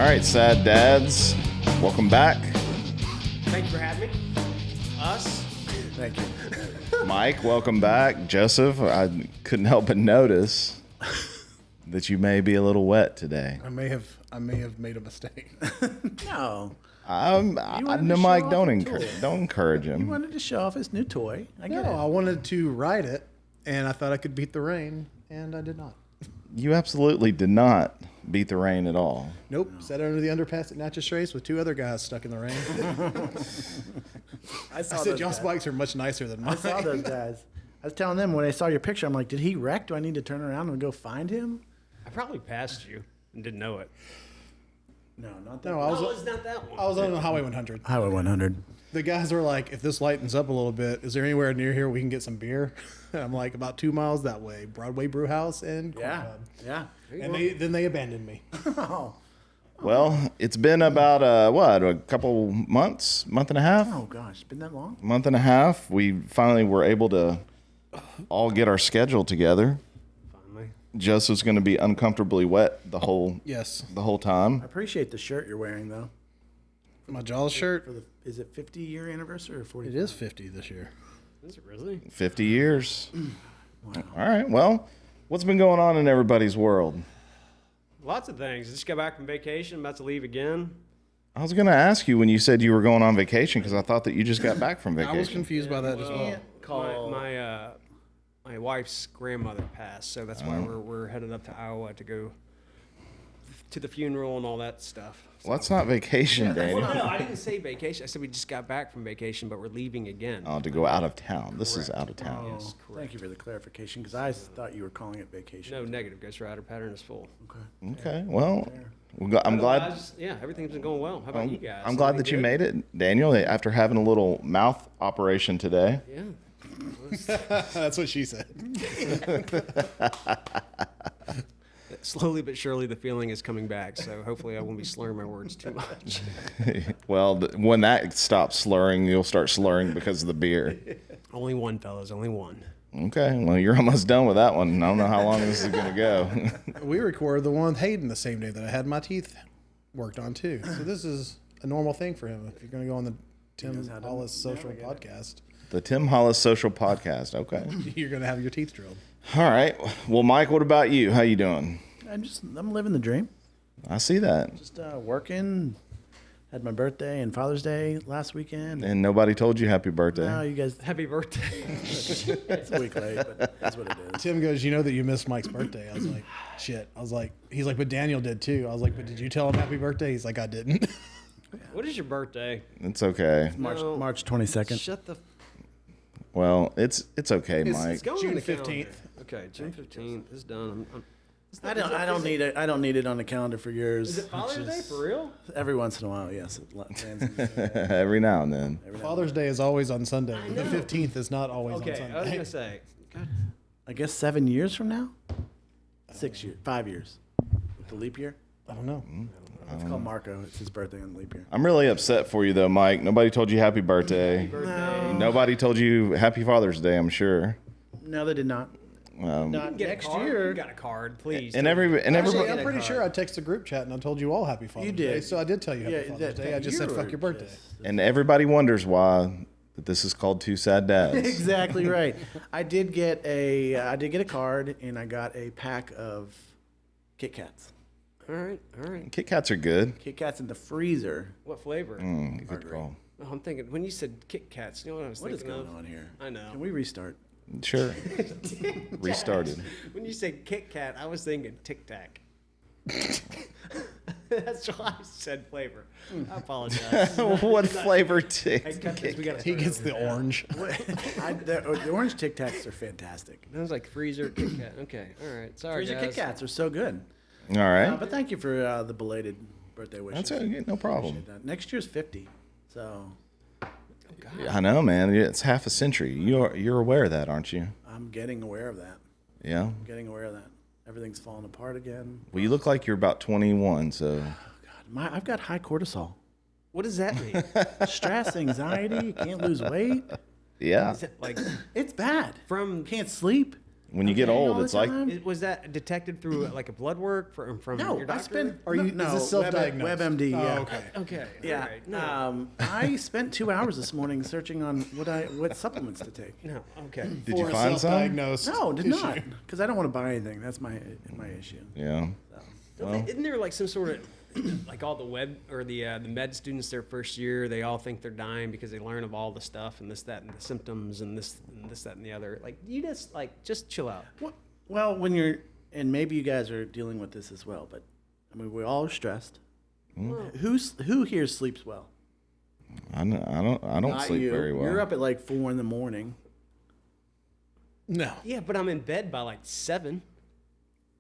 right, sad dads, welcome back. Thank you for having me. Us. Thank you. Mike, welcome back. Joseph, I couldn't help but notice that you may be a little wet today. I may have made a mistake. No. No, to Mike, show don't off the tool. don't encourage He him. wanted to show off his new toy. I get No, it. I wanted to ride it, and I thought I could beat the rain, and I did not. You absolutely did not beat the rain at all. Nope. Sat under the underpass at Natchez Race with two other guys stuck in the rain. I I said, y'all's bikes are much nicer than I mine. saw those guys. I was telling them when I saw your picture, I'm like, did he wreck? Do I need to turn around and go find him? I probably passed you and didn't know it. No, not that. No, I No, was it's not that one. I was on the Highway 100. Highway 100. The guys were like, if this lightens up a little bit, is there anywhere near here we can get some beer? And I'm like, about 2 miles that way, Broadway Brew House and Corn Yeah. Pub. Yeah. And then they abandoned me. Oh. Well, it's been about a couple months, month and a half. Oh gosh, it's been that long? Month and a half. We finally were able to all get our schedule together. Finally. Joseph's going to be uncomfortably wet the whole Yes. time. I appreciate the shirt you're wearing though. My Jaws shirt, For the is it 50-year anniversary or 40? it is 50 this year. Is it really? 50 years. All right. Well, what's been going on in everybody's world? Lots of things. Just got back from vacation. I'm about to leave again. I was going to ask you when you said you were going on vacation because I thought that you just got back from I was vacation. confused by that as well. Call. My wife's grandmother passed, so that's why we're headed up to Iowa to go to the funeral and all that stuff. Well, that's not vacation, Danny. No, I didn't say vacation. I said we just got back from vacation, but we're leaving again. Oh, to go out of town. This is out of town. Oh, Yes, correct. thank you for the clarification because I thought you were calling it vacation. No, negative. Ghost Rider pattern is full. Okay. Okay. Well, I'm glad. Otherwise, yeah, everything's been going well. How about you guys? I'm glad that you made it, Daniel. After having a little mouth operation today. Yeah. That's what she said. Slowly but surely, the feeling is coming back. So hopefully, I won't be slurring my words too much. Well, when that stops slurring, you'll start slurring because of the beer. Only one, fellas. Only one. Okay. Well, you're almost done with that one. I don't know how long this is going to go. We recorded the one with Hayden the same day that I had my teeth worked on too. So this is a normal thing for him. If you're going to go on the Tim Hollis social podcast, The Tim Hollis Social Podcast. Okay. you're going to have your teeth drilled. All right. Well, Mike, what about you? How you doing? I'm living the dream. I see that. Just working. Had my birthday and Father's Day last weekend. And nobody told you happy birthday. No, you guys. Happy birthday. It's a week late, but that's what it is. Tim goes, you know that you missed Mike's birthday. I was like, shit. I was like, he's like, but Daniel did too. I was like, but did you tell him happy birthday? He's like, I didn't. What is your birthday? It's okay. No. March 22nd. Shut the. Well, it's okay, Mike. It's going June on the calendar. 15th. Okay, June 15th is done. I don't need it. I don't need it on the calendar for yours. Is it Father's Day for real? Every once in a while, yes. It lands Every now and then. Father's Day is always on Sunday. The 15th is not always on Okay, Sunday. I was gonna say. God, I guess 7 years from now. 6 years. 5 years. With the leap year. I don't know. It's called Marco. It's his birthday on the leap year. I'm really upset for you, though, Mike. Nobody told you happy birthday. birthday. Nobody told you happy Father's Day, I'm sure. No, they did not. Not Get a next card? year. You got a card, please. And Actually, everybody. I'm pretty sure I texted the group chat and I told you all happy Father's did. Day. So I did tell you happy Yeah, Father's Day. I just said fuck your birthday. And everybody wonders why that this is called Two Sad Dads. Exactly right. I did get a card and I got a pack of Kit Kats. All right, all right. Kit Kats are good. Kit Kats in the freezer. What flavor? Good call. Oh, I'm thinking when you said Kit Kats, you know what I was What is thinking going of? on here? I know. Can we restart? Sure. Restarted. When you said Kit Kat, I was thinking Tic Tac. That's why I said flavor. I apologize. What flavor Hey, Tic? cut this. We got He gets the orange. The orange Tic Tacs are fantastic. That was like freezer Kit Kat. Okay, all right. Sorry, Freezer guys. Kit Kats are so good. All right. But thank you for the belated birthday wishes. That's okay. No problem. Appreciate that. Next year's 50. So I know, man. It's half a century. You're aware of that, aren't you? I'm getting aware of that. Yeah. I'm getting aware of that. Everything's falling apart again. Well, you look like you're about 21, so God, I've got high cortisol. What does that mean? Stress, anxiety, you can't lose weight. yeah. Is it like It's bad. from Can't sleep. When you get Okay, old, all the it's like time? Was that detected through like a blood work from No, your doctor? I spent. Are you- no, is this self-diagnosed? WebMD. Oh, Yeah. okay. Okay. Yeah. all right, No. I spent 2 hours this morning searching on what supplements to take. no. Okay. did For you a find some? self-diagnosed No, did issue. not, because I don't want to buy anything. That's my issue. Yeah. Isn't there like some sort of like all the the med students their first year, they all think they're dying because they learn of all the stuff and this, that, and the symptoms and this, that, and the other. Like you just chill out. Well, when you're, and maybe you guys are dealing with this as well, but I mean, we all are stressed. Who here sleeps well? I don't Not sleep you. very well. You're up at like 4 in the morning. No. Yeah, but I'm in bed by like 7,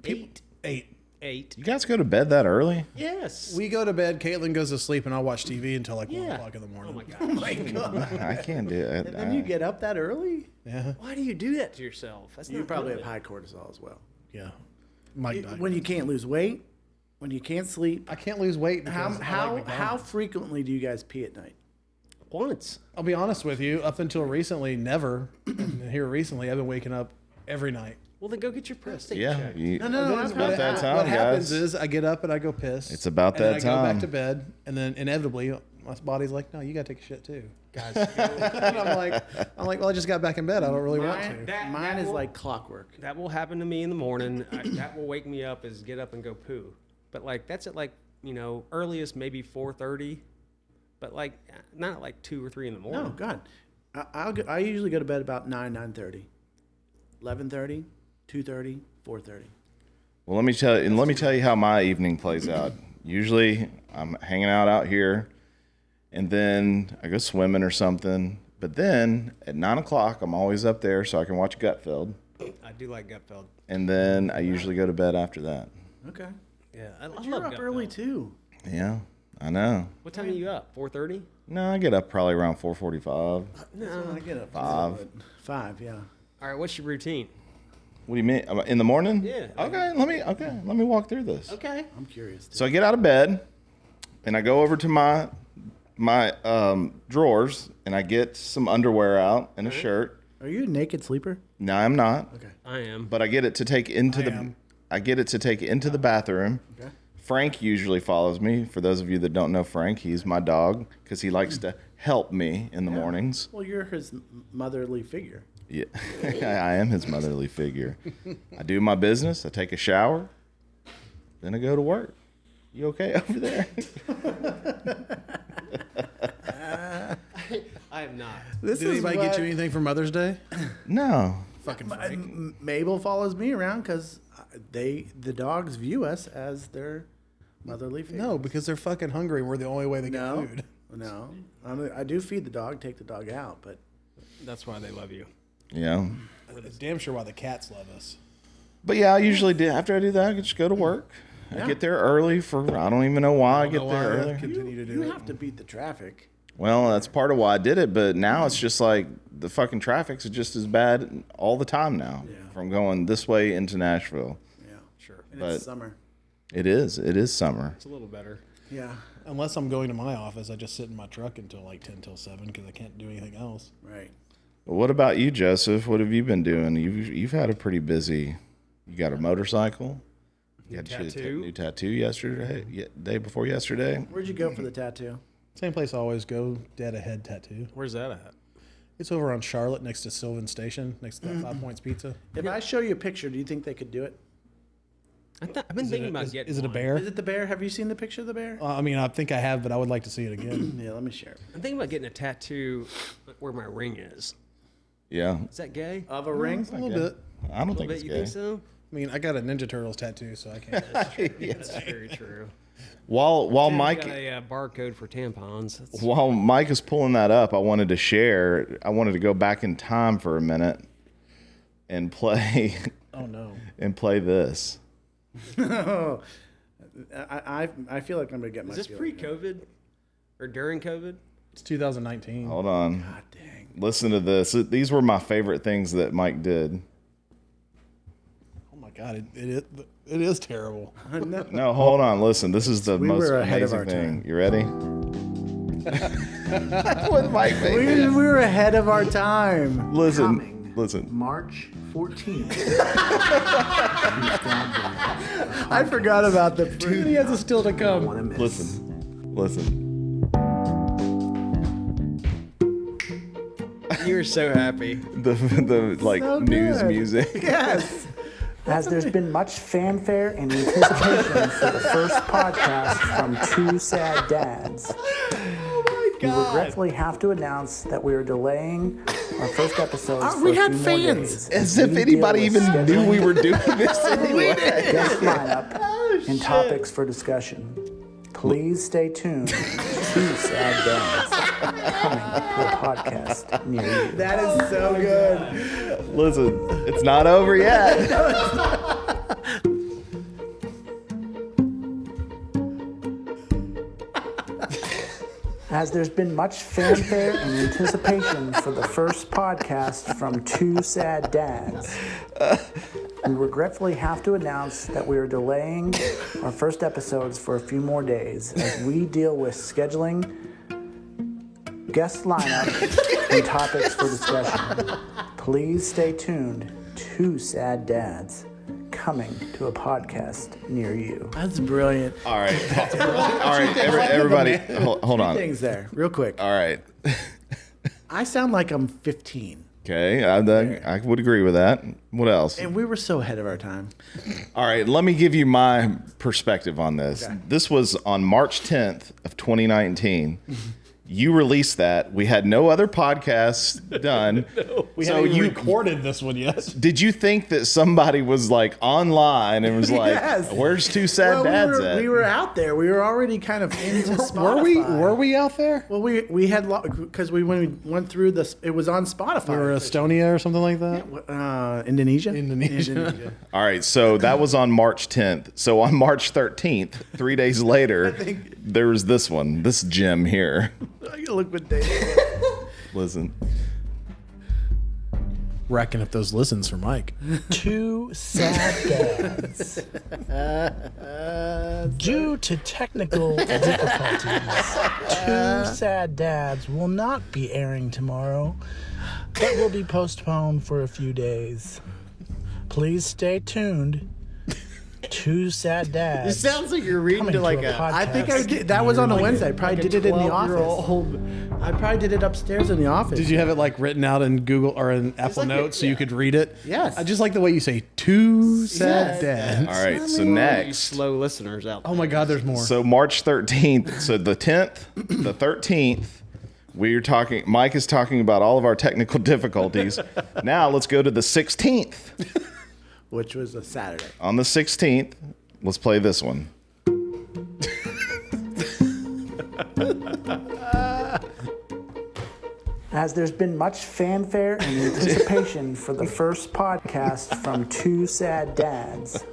8, 8. 8. You guys go to bed that early? Yes. We go to bed. Caitlin goes to sleep, and I'll watch TV until like 1 Yeah. o'clock in the morning. Oh my god. Oh my god! I can't do it. And then you get up that early? Yeah. Why do you do that to yourself? That's You not probably good. have high cortisol as well. Yeah. Mike died. When you can't lose weight, when you can't sleep, I can't lose weight because how I like how McDonald's. frequently do you guys pee at night? Once. I'll be honest with you. Up until recently, never. And here recently, I've been waking up every night. Well, then go get your prostate Yeah. checked. You, No, Then I've about had that that. time, what happens guys. is I get up and I go piss. It's about and then that I go back time. to bed, and then inevitably my body's like, "No, you gotta take a shit too." Guys, And I'm like, well, I just got back in bed. I don't really want Mine, to. mine is will- like clockwork. that will happen to me in the morning. That will wake me up is get up and go poo. But like that's at like, earliest maybe 4:30. But like not at like 2 or 3 in the morning. No, God, I usually go to bed about 9:30, 11:30, 2:30, 4:30. Well, let me tell you how my evening plays out. Usually, I'm hanging out here, and then I go swimming or something. But then at 9 o'clock, I'm always up there so I can watch Gutfeld, I do like Gutfeld. and then I usually go to bed after that. Okay, Yeah, I but love you're up Gutfeld. early too. Yeah, I know. What time are you up? 4:30? No, I get up probably around 4:45. No. I get up 5. 5, yeah. All right, what's your routine? What do you mean? In the morning? Yeah. Okay, let me walk through this. Okay. I'm curious. Too. So I get out of bed, and I go over to my drawers, and I get some underwear out and a shirt. Are you a naked sleeper? No, I'm not. Okay. I am. But I get it to take into am. I get it to take into the bathroom. Okay. Frank usually follows me. For those of you that don't know Frank, he's my dog because he likes to help me in the mornings. Well, you're his motherly figure. Yeah, I am his motherly figure. I do my business. I take a shower, then I go to work. You okay over there? I am not. This Did anybody get you anything for Mother's Day? No. Fucking Frank. Mabel follows me around because the dogs view us as their motherly figure. No, because they're fucking hungry. and We're the only way they get no, food. no. I do feed the dog, take the dog out, but That's why they love you. Yeah. It's damn sure why the cats love us. But yeah, I usually do. After I do that, I just go to work. I get there early for I don't even know why I get know there why I early. continue to do you it. have to beat the traffic. Well, that's part of why I did it, but now it's just like the fucking traffic's just as bad all the time now Yeah. from going this way into Nashville. Yeah, Sure. and But- it's summer. It is summer. It's a little better. Yeah, Unless I'm going to my office, I just sit in my truck until like 10 till 7 because I can't do anything else. right. But what about you, Joseph? What have you been doing? You've had a pretty busy. You got a motorcycle. You had your tattoo. new tattoo yesterday. Day before yesterday. Where'd you go for the tattoo? Same place I always go, Dead Ahead Tattoo. Where's that at? It's over on Charlotte next to Sylvan Station, next to that 5 Points Pizza. If I show you a picture, do you think they could do it? I've been thinking about getting Is it a one. bear? Is it the bear? Have you seen the picture of the bear? I mean, I think I have, but I would like to see it again. Yeah, let me share it. I'm thinking about getting a tattoo where my ring is. Yeah. Is that gay? Of a ring? A little bit. I don't A think bit, it's you gay. think so? I mean, I got a Ninja Turtles tattoo, so I can't. That's very true. While Tim's Mike got a barcode for tampons. That's- while Mike is pulling that up, I wanted to share. I wanted to go back in time for a minute and play Oh no. and play this. Oh, I feel like I'm gonna get my. Is this feelings hurt. pre-COVID or during COVID? It's 2019. Hold on. God dang. Listen to this. These were my favorite things that Mike did. Oh my god, it is terrible. No, hold on. Listen, this is the We most were ahead of amazing our thing. time. You ready? With Mike, We were ahead of our time. Listen, Listen. March 14th. I forgot about the two. He has a still to come. Listen. You were so happy. The like So news good. music. Yes. As there's been much fanfare and anticipation for the first podcast from Two Sad Dads, we regretfully have to announce that we are delaying our first episodes for we a had few more fans. days. As we if deal anybody with even knew we scheduling, were doing this anyway. guest lineup, and topics for discussion. Please stay tuned to Two Sad Dads coming to a podcast near you. That is so good. Listen, it's not over yet. As there's been much fanfare and anticipation for the first podcast from Two Sad Dads, we regretfully have to announce that we are delaying our first episodes for a few more days as we deal with scheduling, guest lineup, and topics for discussion. Please stay tuned. Two Sad Dads coming to a podcast near you. That's brilliant. All right. All right, everybody, hold on. Things there, real quick. All right. I sound like I'm 15, Okay, I would agree with that. What else? and we were so ahead of our time. All right, let me give you my perspective on this. Okay. This was on March 10th of 2019. You released that. We had no other podcasts done. We So haven't even you- recorded this one yet. Did you think that somebody was like online and was like, Yes. "Where's Two Sad Dads at?" we were out there. We were already kind of into Spotify. Were we out there? Well, we had because when we went through this, it was on Spotify. We were Estonia or something like that. Indonesia. Indonesia. All right, so that was on March 10th. So on March 13th, 3 days later, there was this one, this gem here. I gotta look what day. Listen. Reckon if those listens for Mike. Two Sad Dads. Due to technical difficulties, Two Sad Dads will not be airing tomorrow, but will be postponed for a few days. Please stay tuned. Two Sad Dads. It sounds like you're reading Coming to like to a a. I think I podcast did. That was on a Wednesday. I probably did it in the office. I probably did it upstairs in the office. Did you have it like written out in Google or in Apple like Notes it- so you yeah. could read it? Yes. I just like the way you say Two Sad Yes. Dads. All right, so You next. slow listeners out. Oh my God, there's more. So March 13th, so the 10th, the 13th, we're talking, Mike is talking about all of our technical difficulties. Now let's go to the 16th. Which was a Saturday. On the 16th, let's play this one. As there's been much fanfare and anticipation for the first podcast from Two Sad Dads,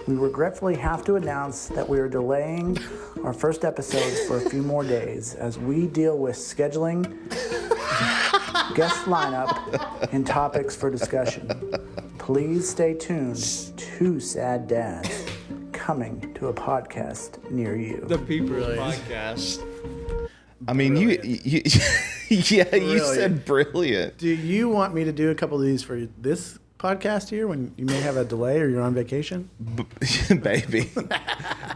we regretfully have to announce that we are delaying our first episodes for a few more days as we deal with scheduling, guest lineup, and topics for discussion. Please stay tuned. Two Sad Dads coming to a podcast near you. The People Podcast. I mean, you yeah, you said brilliant. Do you want me to do a couple of these for this podcast here when you may have a delay or you're on vacation? Baby.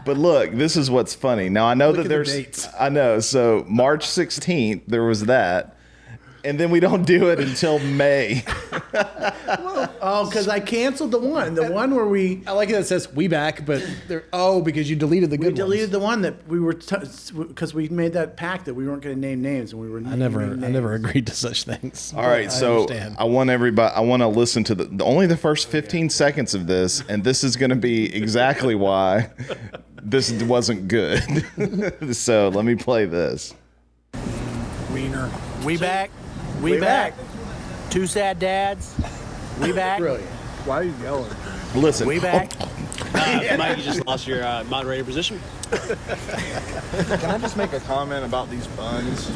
But look, this is what's funny. Now I know Look that at the there's dates. I know. So March 16th there was that. And then we don't do it until May. Oh, because I canceled the one where we I like it that says we back, but they're because you deleted the good deleted ones. the one that we were because we made that pact that we weren't going to name names and we were. I never agreed to such things. All right, I so understand. I want everybody. I want to listen to only the first 15 seconds of this, and this is going to be exactly why this wasn't good. So let me play this. Wiener. We back. We back. Two Sad Dads. We back. Brilliant. Why are you yelling? Listen. We back. Mike, you just lost your moderator position. Can I just make a comment about these buns?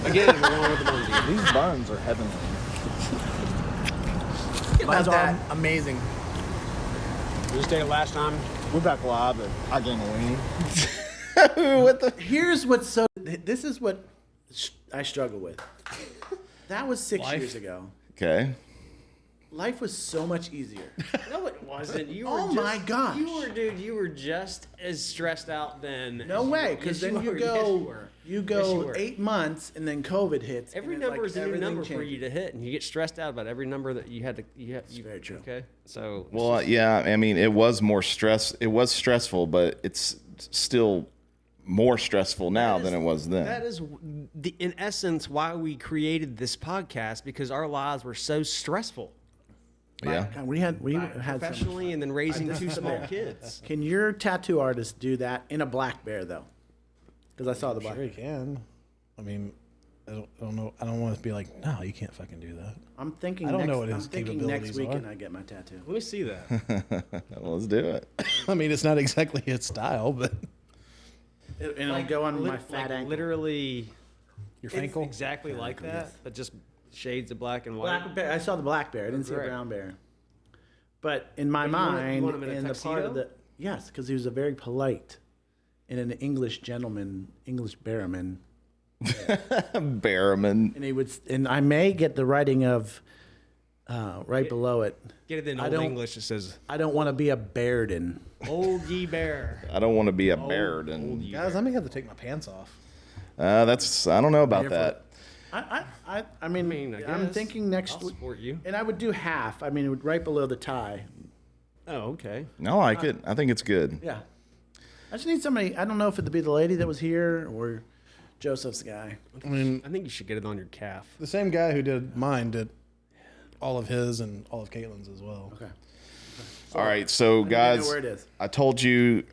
Again, we're going with the buns again. These buns are heavenly. Mine's are amazing. We just did it last time. We're back live at I Gain a Lean. What the? Here's what's so. This is what I struggle with. That was 6 Life. years ago. Okay. Life was so much easier. No, it wasn't. You were Oh just, my gosh. You were just as stressed out then. No as you way, were- because yes, then you were. Yes, go, you were. you Yes, go you were. 8 months, and then COVID hits. Every and it's number like is a new everything number for changes. you to hit, and you get stressed out about every number that you had to. It's very true. Okay, so Well, yeah, I mean, it was more stress. It was stressful, but it's still more stressful now than it was then. that is in essence why we created this podcast, because our lives were so stressful, Yeah. God, we had some. professionally, and then raising two small kids. Can your tattoo artist do that in a black bear though? Because I saw the black. Sure, you can. I mean, I don't know. I don't want to be like, no, you can't fucking do that. I'm thinking. I don't know next, what his I'm thinking capabilities next weekend are. I get my tattoo. Let me see that. Let's do it. I mean, it's not exactly his style, but And it'll go on my Lit- fat like ankle. literally your it's ankle. exactly like that, but just shades of black and white. Black bear. I saw the black bear. I didn't see a Right. brown bear. But in my But you want mind, him in a in the part of tuxedo? the yes, because he was a very polite and an English gentleman, English bearman, Bearman. and he would. And I may get the writing of right below it. Get it in I old don't- English. It says I don't want to be a Bearden. "Old Ye Bear." I don't want to be a bear. And Guys, I may have to take my pants off. that's I don't know about Here for that. I mean, I I'm guess thinking next I'll week, support you. and I would do half. I mean, it would right below the tie. Oh, okay. I like it. I think it's good. Yeah. I just need somebody. I don't know if it'd be the lady that was here or Joseph's guy. I mean, I think you should get it on your calf. the same guy who did mine did all of his and all of Caitlin's as well. Okay. All right, so I guys, know where it is. I told you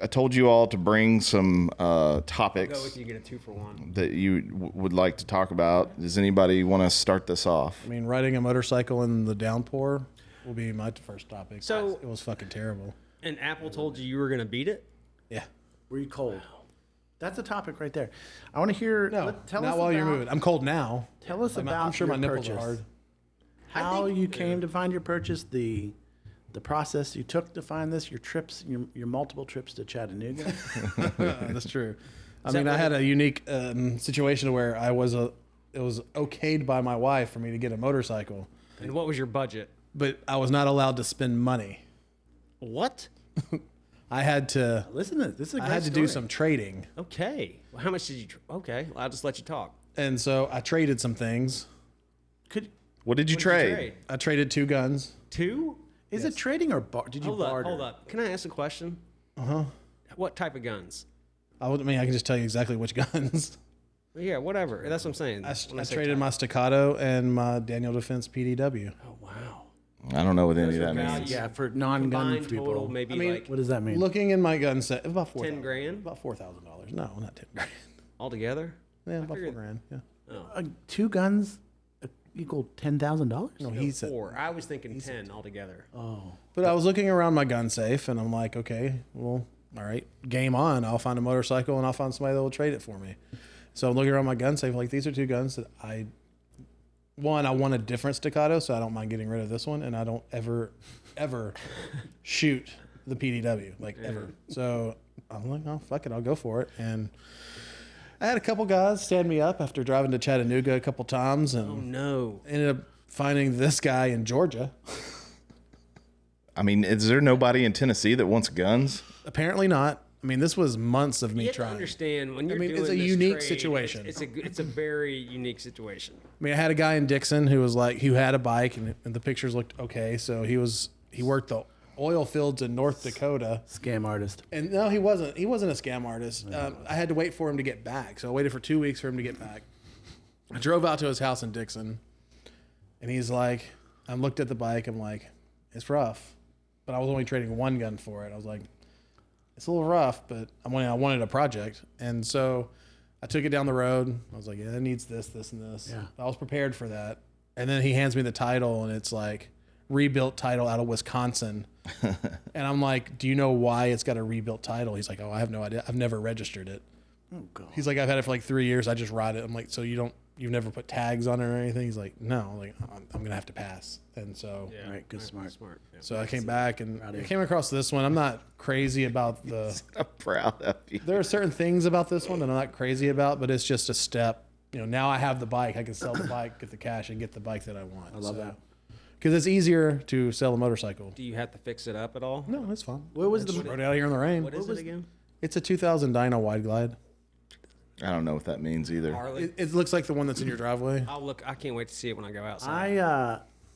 all to bring some Go with topics you. Get a 2-for-1. that you would like to talk about. Does anybody want to start this off? I mean, riding a motorcycle in the downpour will be my first topic. So- it was fucking terrible. And Apple told you were gonna beat it. Yeah. Were you cold? That's a topic right there. I want to hear. No, tell not us while you're about- moving. I'm cold now. Tell us I'm about. sure my your nipples purchase. are hard. How you came to find your purchase, the process you took to find this, your trips, your multiple trips to Chattanooga. That's true. I mean, I had a unique situation where it was okayed by my wife for me to get a motorcycle, And what was your budget? but I was not allowed to spend money. What? I had to. Listen to this. This is a I great had to story. do some trading, Okay. Well, how much did you? Okay. Well, I'll just let you talk. and so I traded some things. Could What did you What did trade? I traded 2 guns. 2? is it trading or did you Hold up. barter? Hold up. Can I ask a question? What type of guns? I mean, I can just tell you exactly which guns. Well, yeah, whatever. That's what I'm saying. I When say traded type. my Staccato and my Daniel Defense PDW. Oh wow. I don't know what any of that value. means. Yeah, for non-gun Combined people. total, maybe I mean, like What does that mean? Looking in my gun set, about 4 10 grand About $4,000. No, not 10 grand. altogether. Yeah, about 4 figured- grand. Yeah. Oh. 2 guns equal $10,000. No, he said. 4. I was thinking 10 altogether. Oh, But I was looking around my gun safe, and I'm like, okay, well, all right, game on. I'll find a motorcycle, and I'll find somebody that will trade it for me. So I'm looking around my gun safe, like these are 2 guns that I want a different Staccato, so I don't mind getting rid of this one, and I don't ever shoot the PDW, like ever. So I'm like, oh fuck it, I'll go for it. And I had a couple guys stand me up after driving to Chattanooga a couple times, and Oh no. ended up finding this guy in Georgia. I mean, is there nobody in Tennessee that wants guns? Apparently not. I mean, this was months of me You have to trying. understand when you're mean, doing it's a this unique trade, situation. It's a very unique situation. I mean, I had a guy in Dixon who was like, who had a bike, and the pictures looked okay. So he worked the oil fields in North Dakota. scam artist. And no, he wasn't. He wasn't a scam artist. I had to wait for him to get back. So I waited for 2 weeks for him to get back. I drove out to his house in Dixon, and he's like, I looked at the bike. I'm like, it's rough, but I was only trading 1 gun for it. I was like, it's a little rough, but I wanted a project, and so I took it down the road. I was like, yeah, it needs this, this, and this. Yeah. I was prepared for that. And then he hands me the title, and it's like rebuilt title out of Wisconsin. And I'm like, do you know why it's got a rebuilt title? He's like, oh, I have no idea. I've never registered it. Oh god. He's like, I've had it for like 3 years. I just ride it. I'm like, so you've never put tags on it or anything? He's like, no. Like, I'm gonna have to pass. And so, All right, good, smart. Smart. Yeah. so I came back and I came across this one. I'm not crazy about the. I'm proud of you. There are certain things about this one that I'm not crazy about, but it's just a step. You know, now I have the bike. I can sell the bike, get the cash, and get the bike that I want. I love that. because it's easier to sell a motorcycle. Do you have to fix it up at all? No, it's fine. What was Just the rode it out here in the rain. What is it again? It's a 2000 Dyno Wide Glide. I don't know what that means either. Harley. It looks like the one that's in your driveway. I'll look. I can't wait to see it when I go outside.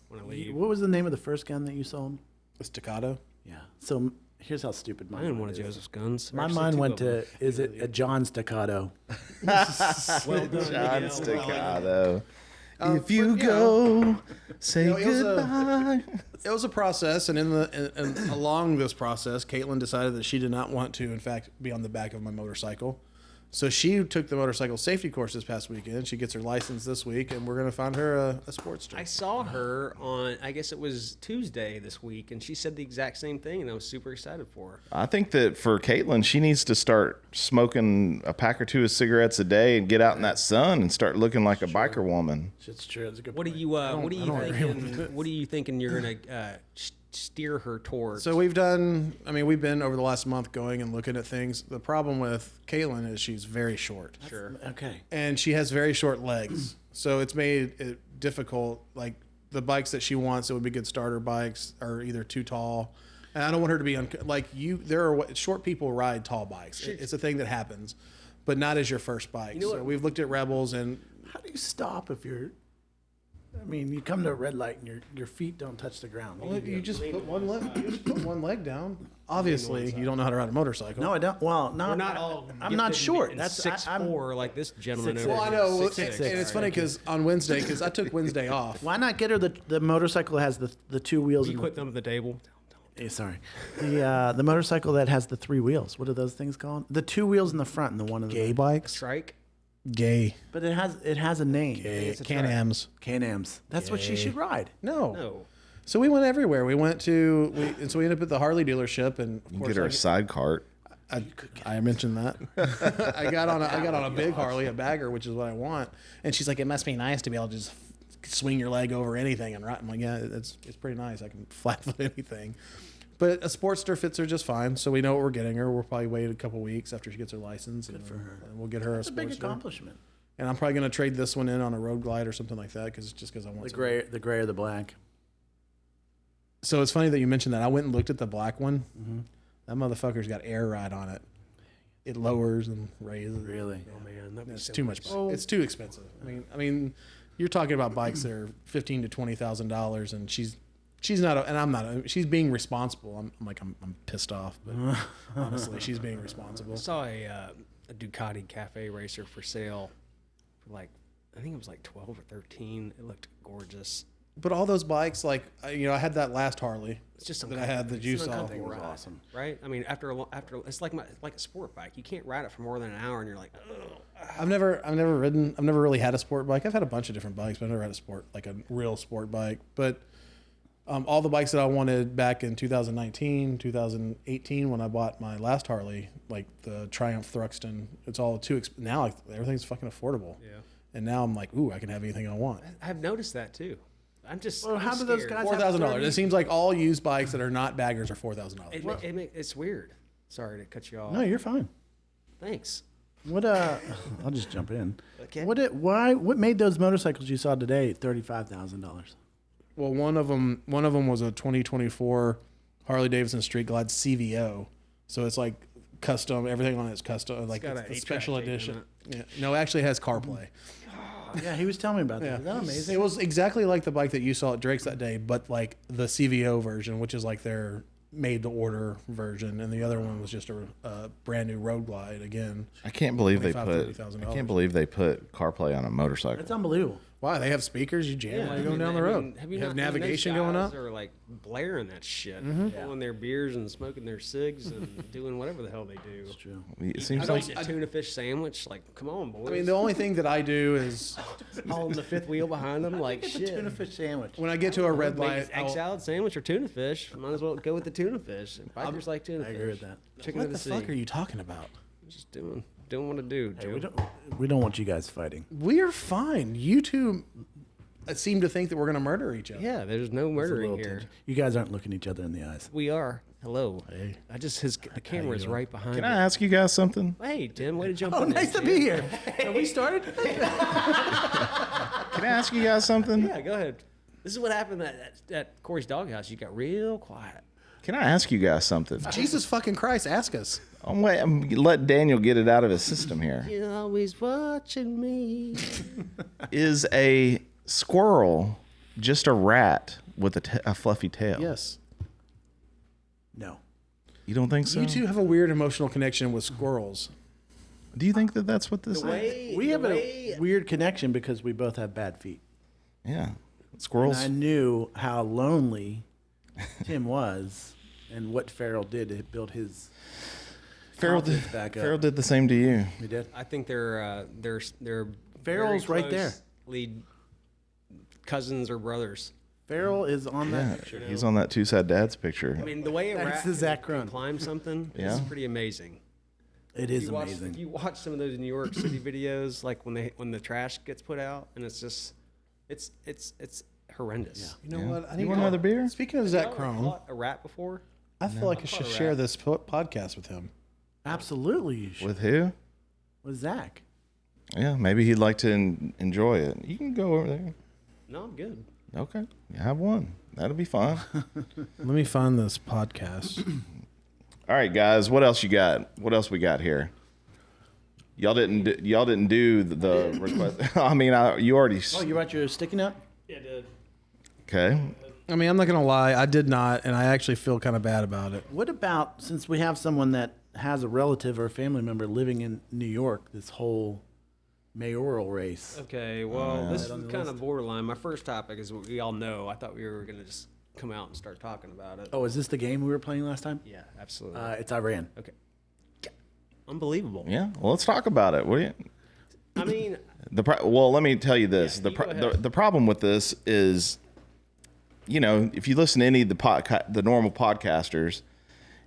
When I leave. what was the name of the first gun that you sold? A Staccato. Yeah. So here's how stupid I mine didn't one is. of Joseph's guns. My Actually, mind two went of them. to, is it a John Staccato? Well done, John Miguel. Staccato. If you go, say it was a- goodbye. It was a process, and and along this process, Caitlin decided that she did not want to, in fact, be on the back of my motorcycle. So she took the motorcycle safety course this past weekend. She gets her license this week, and we're going to find her a Sportster. I saw her on, I guess it was Tuesday this week, and she said the exact same thing, and I was super excited for her. I think that for Caitlin, she needs to start smoking a pack or two of cigarettes a day and get out in that sun and start looking like a biker woman. It's true. It's a good What point. do you thinking? What are you thinking you're gonna steer her towards? So we've been over the last month going and looking at things. The problem with Caitlin is she's very short. Sure. Okay. And she has very short legs. So it's made it difficult. Like the bikes that she wants, it would be good starter bikes, are either too tall. And I don't want her to be short people ride tall bikes. It's a thing that happens, but not as your first bike. know So what? we've looked at Rebels, and How do you stop if you're? I mean, you come to a red light and your feet don't touch the ground. you just put one leg. You just put one leg down. Obviously, you don't know how to ride a motorcycle. No, I don't. Well, no, We're not all. I'm not short. And That's 6'4" like this gentleman. 6'6". over Well, I here. know, 6'6". and it's funny because on Wednesday, because I took Wednesday off. Why not get her the motorcycle that has the two wheels? You and put them on the table. sorry, the motorcycle that has the three wheels. What are those things called? The two wheels in the front and the one in the Gay bikes, Strike. gay, But it has a name. Can-Ams. Can-Ams. That's what she should ride. No. So we went everywhere. We went to, so we ended up at the Harley dealership, and of You course, get her a side cart. I mentioned that. I got on a big Harley, a bagger, which is what I want. And she's like, "It must be nice to be able to just swing your leg over anything and ride." I'm like, "Yeah, it's pretty nice. I can flat foot anything." But a Sportster fits her just fine, so we know what we're getting her. We'll probably wait a couple weeks after she gets her license, and we'll get her It's a big Sportster. accomplishment. And I'm probably going to trade this one in on a Road Glide or something like that, because I want The some. gray or the black. So it's funny that you mentioned that. I went and looked at the black one. Mm-hmm. That motherfucker's got air ride on it. It lowers and raises. Really? Oh man, that'd be It's so too much. nice. It's too expensive. I mean, you're talking about bikes that are $15,000 to $20,000, and she's not, and I'm not. She's being responsible. I'm pissed off, but honestly, she's being responsible. I saw a Ducati Cafe Racer for sale for like, I think it was like 12 or 13. It looked gorgeous. But all those bikes, like I had that last Harley. It's just that I had that you saw. Awesome. Right? I mean, after it's like a sport bike. You can't ride it for more than an hour, and you're like, ugh. I've never really had a sport bike. I've had a bunch of different bikes, but I've never had a real sport bike. But all the bikes that I wanted back in 2019, 2018, when I bought my last Harley, like the Triumph Thruxton, it's all now like everything's fucking affordable. Yeah. And now I'm like, ooh, I can have anything I want. I've noticed that too. I'm just. Well, how do those scared. guys $4,000. It seems like all used bikes that are not baggers are $4,000. It's weird. Sorry to cut you off. No, you're fine. Thanks. What I'll just jump in. Okay. What made those motorcycles you saw today $35,000? Well, one of them was a 2024 Harley Davidson Street Glide CVO. So it's like custom. Everything on it's custom. Like got it's an the 8-track special tape in edition. Yeah. No, it actually has CarPlay. Yeah, he was telling me about that. Yeah. Is that amazing? It was exactly like the bike that you saw at Drake's that day, but like the CVO version, which is like their made-to-order version, and the other one was just a brand new Road Glide again. I can't believe they $25,000, put. $30,000. I can't believe they put CarPlay on a motorcycle. That's unbelievable. Wow, they have speakers. You jam while you're going down the road. Have you you have not- navigation those going guys up. Are like blaring that shit, pulling their beers and smoking their cigs and doing whatever the hell they do. It's true. It seems I like don't a tuna fish sandwich. Like, come on, boys. I mean, the only thing that I do is all in the fifth wheel behind them, like It's a shit. tuna fish sandwich. when I get to a red Maybe light, it's egg salad sandwich or tuna fish. Might as well go with the tuna fish. Bikers like tuna I fish. agree with that. Chicken what of the the, fuck sea. are you talking about? Just doing what I do. Hey, Joe. we don't want you guys fighting. We are fine. You two seem to think that we're going to murder each other. Yeah, there's no It's a murdering little here. tense. You guys aren't looking each other in the eyes. We are. Hello. Hey. The camera is right behind. Can you. I ask you guys something? Hey, Tim, way to jump Oh, in there, nice to Tim. be here. Have we started? Can I ask you guys something? Yeah, go ahead. This is what happened at Corey's Doghouse. You got real quiet. Can I ask you guys something? Jesus fucking Christ, ask us. I'm let Daniel get it out of his system here. You're always watching me. Is a squirrel just a rat with a fluffy tail? Yes. No. You don't think so? You two have a weird emotional connection with squirrels. Do you think that that's what this is? We have a weird connection because we both have bad feet. Yeah. And Squirrels. I knew how lonely Tim was and what Farrell did to build his Farrell confidence back up. Farrell did the same to you. He did. I think they're Farrell's very right there. closely cousins or brothers. Farrell is on Yeah, that picture. he's on that Two Sad Dads picture. I mean, the way a That's rat the Zach can Crone. climb something Yeah. is pretty amazing. It is If amazing. you watch some of those New York City videos, like when the trash gets put out, and it's just, it's horrendous. You know what? I You want another beer? Speaking of Zach Y'all Crone, caught a rat before? I feel like I should caught a share rat. this podcast with him. Absolutely, you should. With who? With Zach. Yeah, maybe he'd like to enjoy it. You can go over there. No, I'm good. Okay, you have one. That'll be fun. Let me find this podcast. All right, guys. What else you got? What else we got here? Y'all didn't do the request. I mean, you already. Oh, you brought your sticky note? Yeah, dude. Okay. I mean, I'm not gonna lie, I did not, and I actually feel kind of bad about it. What about, since we have someone that has a relative or a family member living in New York, this whole mayoral race? Okay, well, this is kind of borderline. My first topic is what we all know. I thought we were going to just come out and start talking about it. Oh, is this the game we were playing last time? Yeah, absolutely. It's Iran. Okay. Unbelievable. Yeah. Well, let's talk about it. Will you? I mean, Well, let me tell you this. Yeah, you go ahead. The problem with this is, you know, if you listen to any of the normal podcasters,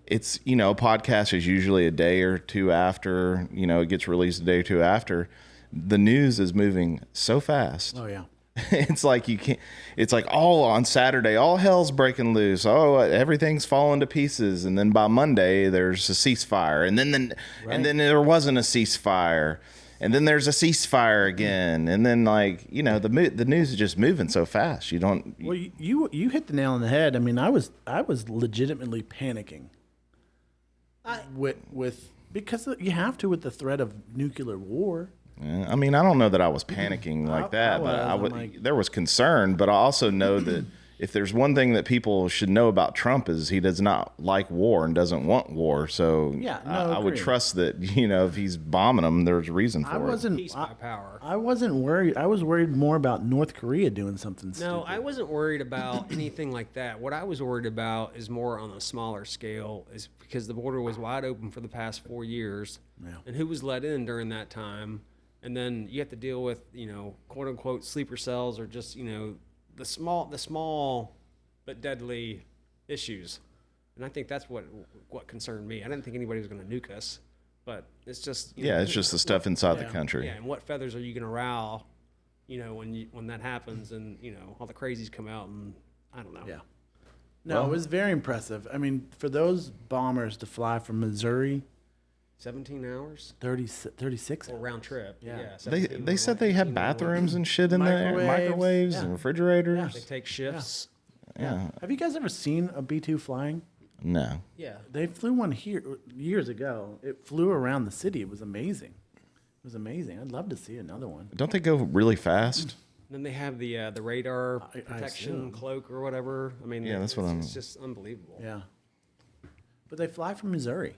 it's, you know, a podcast is usually a day or two after, you know, it gets released a day or two after. The news is moving so fast. Oh, yeah. It's like you can't. It's like all on Saturday, all hell's breaking loose. Oh, everything's falling to pieces, and then by Monday there's a ceasefire, and then there wasn't a ceasefire, and then there's a ceasefire again, and then like you know the news is just moving so fast. You don't. Well, you hit the nail on the head. I mean, I was legitimately panicking. With because you have to with the threat of nuclear war. Yeah, I mean, I don't know that I was panicking like that, but I I'm would. like- There was concern, but I also know that if there's one thing that people should know about Trump is he does not like war and doesn't want war. So Yeah, no, I would agreed. trust that you know if he's bombing them, there's a reason for I it. wasn't. peace by power. I wasn't worried. I was worried more about North Korea doing something stupid. No, I wasn't worried about anything like that. What I was worried about is more on a smaller scale, is because the border was wide open for the past 4 years, and who was let in during that time, and then you have to deal with, you know, quote unquote sleeper cells or just, you know, the small but deadly issues, and I think that's what concerned me. I didn't think anybody was going to nuke us, but it's just you know, it's just the stuff inside the country. yeah, and what feathers are you going to rile, you know, when that happens, and you know all the crazies come out, and I don't know. Yeah. No, it was very impressive. I mean, for those bombers to fly from Missouri, 17 hours 36. or round trip. Yeah. Yeah. They 17 said or they had 18 bathrooms and shit in there, Microwaves, microwaves yeah. and refrigerators. They take shifts. Yeah. Have you guys ever seen a B-2 flying? No. Yeah. They flew one here years ago. It flew around the city. It was amazing. It was amazing. I'd love to see another one. Don't they go really fast? Then they have the radar I protection assume. cloak or whatever. I mean, Yeah, that's what I'm- It's just unbelievable. Yeah. But they fly from Missouri.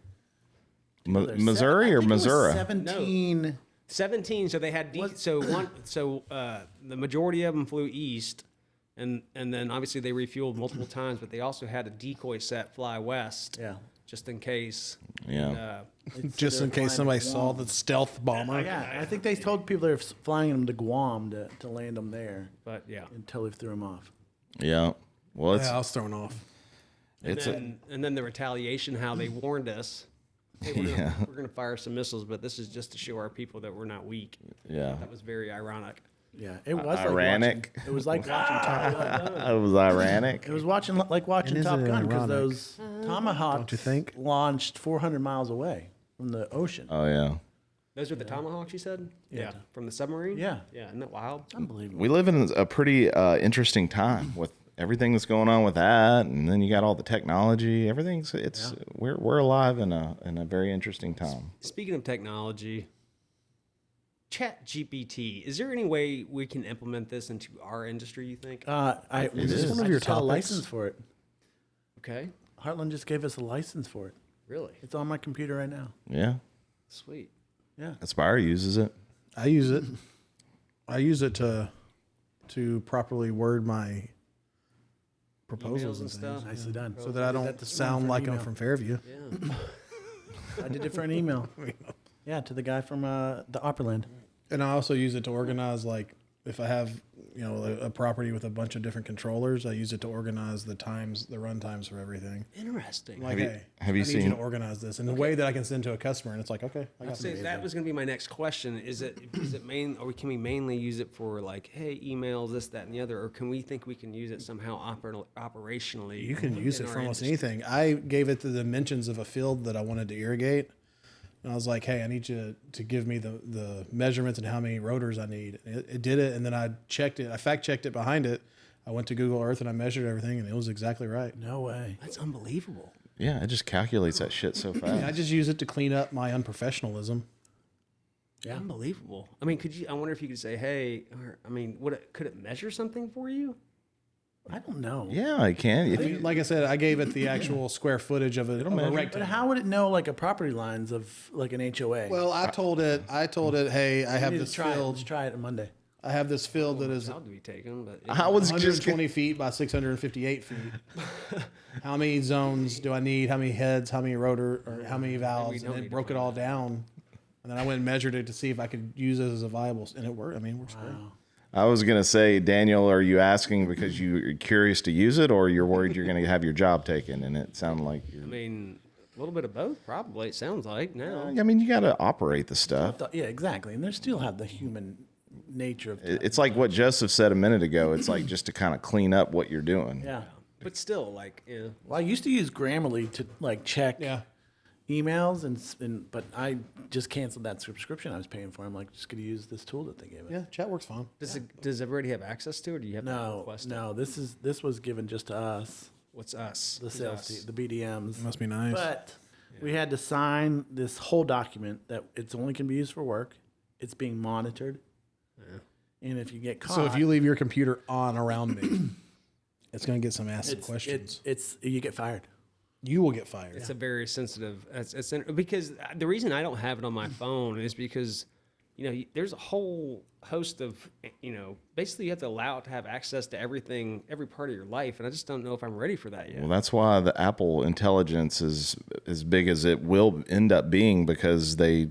Missouri or Missouri? 17. 17. So they had the majority of them flew east, and then obviously they refueled multiple times, but they also had a decoy set fly west. Yeah. Just in case. Yeah. Just in case somebody saw the stealth bomber. Yeah, I think they told people they were flying them to Guam to land them there But yeah. until they threw them off. Yeah. Well, it's Yeah, I was thrown off. And then the retaliation, how they warned us. Hey, we're gonna fire some missiles, but this is just to show our people that we're not weak. yeah. That was very ironic. Yeah, it was Ironic. It was like watching Top Gun. It was ironic. It was watching It is Top Gun because ironic. those Tomahawks Don't you think? launched 400 miles away from the ocean. Oh yeah. Those are the Tomahawks, you said? Yeah. From the submarine? Yeah. Yeah, isn't that wild? Unbelievable. We live in a pretty interesting time with everything that's going on with that, and then you got all the technology. Everything's we're alive in a very interesting time. Speaking of technology, Chat GPT, is there any way we can implement this into our industry, you think? I this one of I your just got a topics? license for it. Okay. Heartland just gave us a license for it. Really? It's on my computer right now. Yeah, Sweet. Yeah. Aspire uses it. I use it. I use it to properly word my proposals Emails and and stuff. things, Nicely done. so that I don't sound like I'm from Fairview. Yeah. I did it for an email. Yeah, to the guy from the Opperland. And I also use it to organize, like, if I have, a property with a bunch of different controllers, I use it to organize the run times for everything. Interesting. Like, you- hey, have you I need you seen- to organize this in a way that I can send to a customer, and it's like, okay, I got See, it. that was going to be my next question. Is it can we mainly use it for like, hey, emails, this, that, and the other, or can we think we can use it somehow operationally? You can use in it our for almost industry? anything. I gave it the dimensions of a field that I wanted to irrigate. And I was like, hey, I need you to give me the measurements and how many rotors I need. It did it, and then I checked it. I fact checked it behind it. I went to Google Earth and I measured everything, and it was exactly right. No way. That's unbelievable. Yeah, it just calculates that shit so And I fast. just use it to clean up my unprofessionalism. Yeah. Unbelievable. I mean, I wonder if you could say, hey, could it measure something for you? I don't know. Yeah, I can. If you, Like I said, I gave it the actual square footage of a But rectangle. how would it know like a property lines of like an HOA? Well, I told it, hey, I have You need this to try it. field. Let's try it on Monday. I have this field that is How to be taken, but I was just 120 feet by 658 feet. How many zones do I need? How many heads? How many rotor? Or how many valves? don't And need it to broke it find all down. And then I went and measured it to see if I could use it as a viable. And it worked. I mean, it works great. I was gonna say, Daniel, are you asking because you're curious to use it, or you're worried you're gonna have your job taken? And it sounded like you're. I mean, a little bit of both, probably. It sounds like now. I mean, you got to operate the stuff. Yeah, exactly. And they still have the human nature of It's like what Joseph said a minute ago. It's like just to kind of clean up what you're doing. yeah. But still, like, yeah. Well, I used to use Grammarly to like check Yeah. emails but I just canceled that subscription I was paying for. I'm like just gonna use this tool that they gave us. Yeah, chat works fine. Does everybody have access to it, or do you have to No, request it? no. This was given just to us, What's us? the Who's sales us? team, the BDMs. It must be nice. But we had to sign this whole document that it's only can be used for work. It's being monitored. And if you get caught, So if you leave your computer on around me, it's going to get some acid questions. it's you get fired. You will get fired. It's a very sensitive. Because the reason I don't have it on my phone is because, there's a whole host of, basically you have to allow it to have access to everything, every part of your life, and I just don't know if I'm ready for that yet. Well, that's why the Apple Intelligence is as big as it will end up being, because they,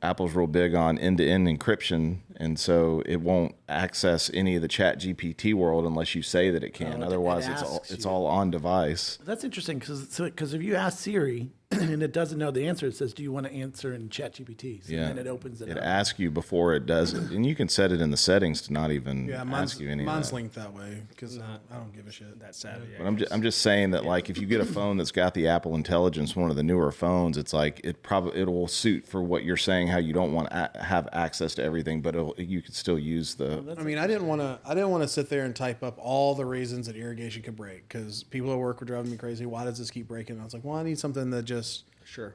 Apple's real big on end-to-end encryption, and so it won't access any of the Chat GPT world unless you say that it can. it Otherwise, asks it's you. all on device. That's interesting because if you ask Siri and it doesn't know the answer, it says, "Do you want to answer in ChatGPT?" So Yeah, then it opens it It up. asks you before it does it, and you can set it in the settings to not even Yeah, mine's, ask you any mine's of that. linked that way because I don't give a shit. That's savvy. But I'm just saying that, like, if you get a phone that's got the Apple Intelligence, one of the newer phones, it's like it will suit for what you're saying. How you don't want to have access to everything, but you can still use the. I mean, I didn't want to sit there and type up all the reasons that irrigation could break because people at work were driving me crazy. Why does this keep breaking? And I was like, well, I need something that just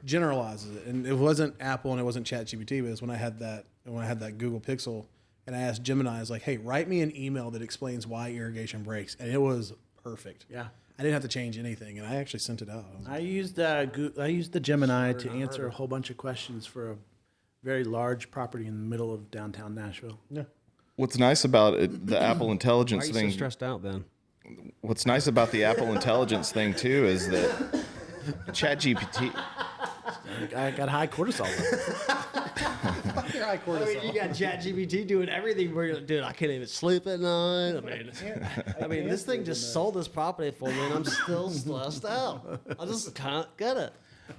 generalizes it. And it wasn't Apple and it wasn't ChatGPT, but it's when I had that Google Pixel and I asked Gemini, I was like, hey, write me an email that explains why irrigation breaks, and it was perfect. Yeah. I didn't have to change anything, and I actually sent it out. I used the Gemini to answer a whole bunch of questions for a very large property in the middle of downtown Nashville. Yeah. What's nice about it, the Apple Why Intelligence are you thing? so stressed out then? What's nice about the Apple Intelligence thing too is that ChatGPT. I got high cortisol. You got ChatGPT doing everything where you're like, dude, I can't even sleep at night. I mean, this thing just sold this property for me, and I'm still stressed out. I just can't get it.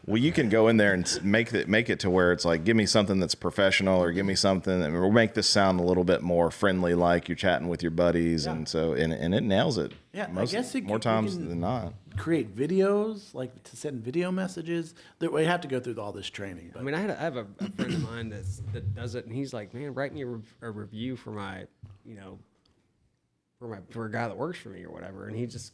Well, you can go in there and make it to where it's like, give me something that's professional, or give me something that will make this sound a little bit more friendly, like you're chatting with your buddies, and so and it nails it. Yeah, most, I guess more times than not. Create videos, like to send video messages. That we have to go through all this training. But I mean, I have a friend of mine that does it, and he's like, man, write me a review for my, for a guy that works for me or whatever, and he just,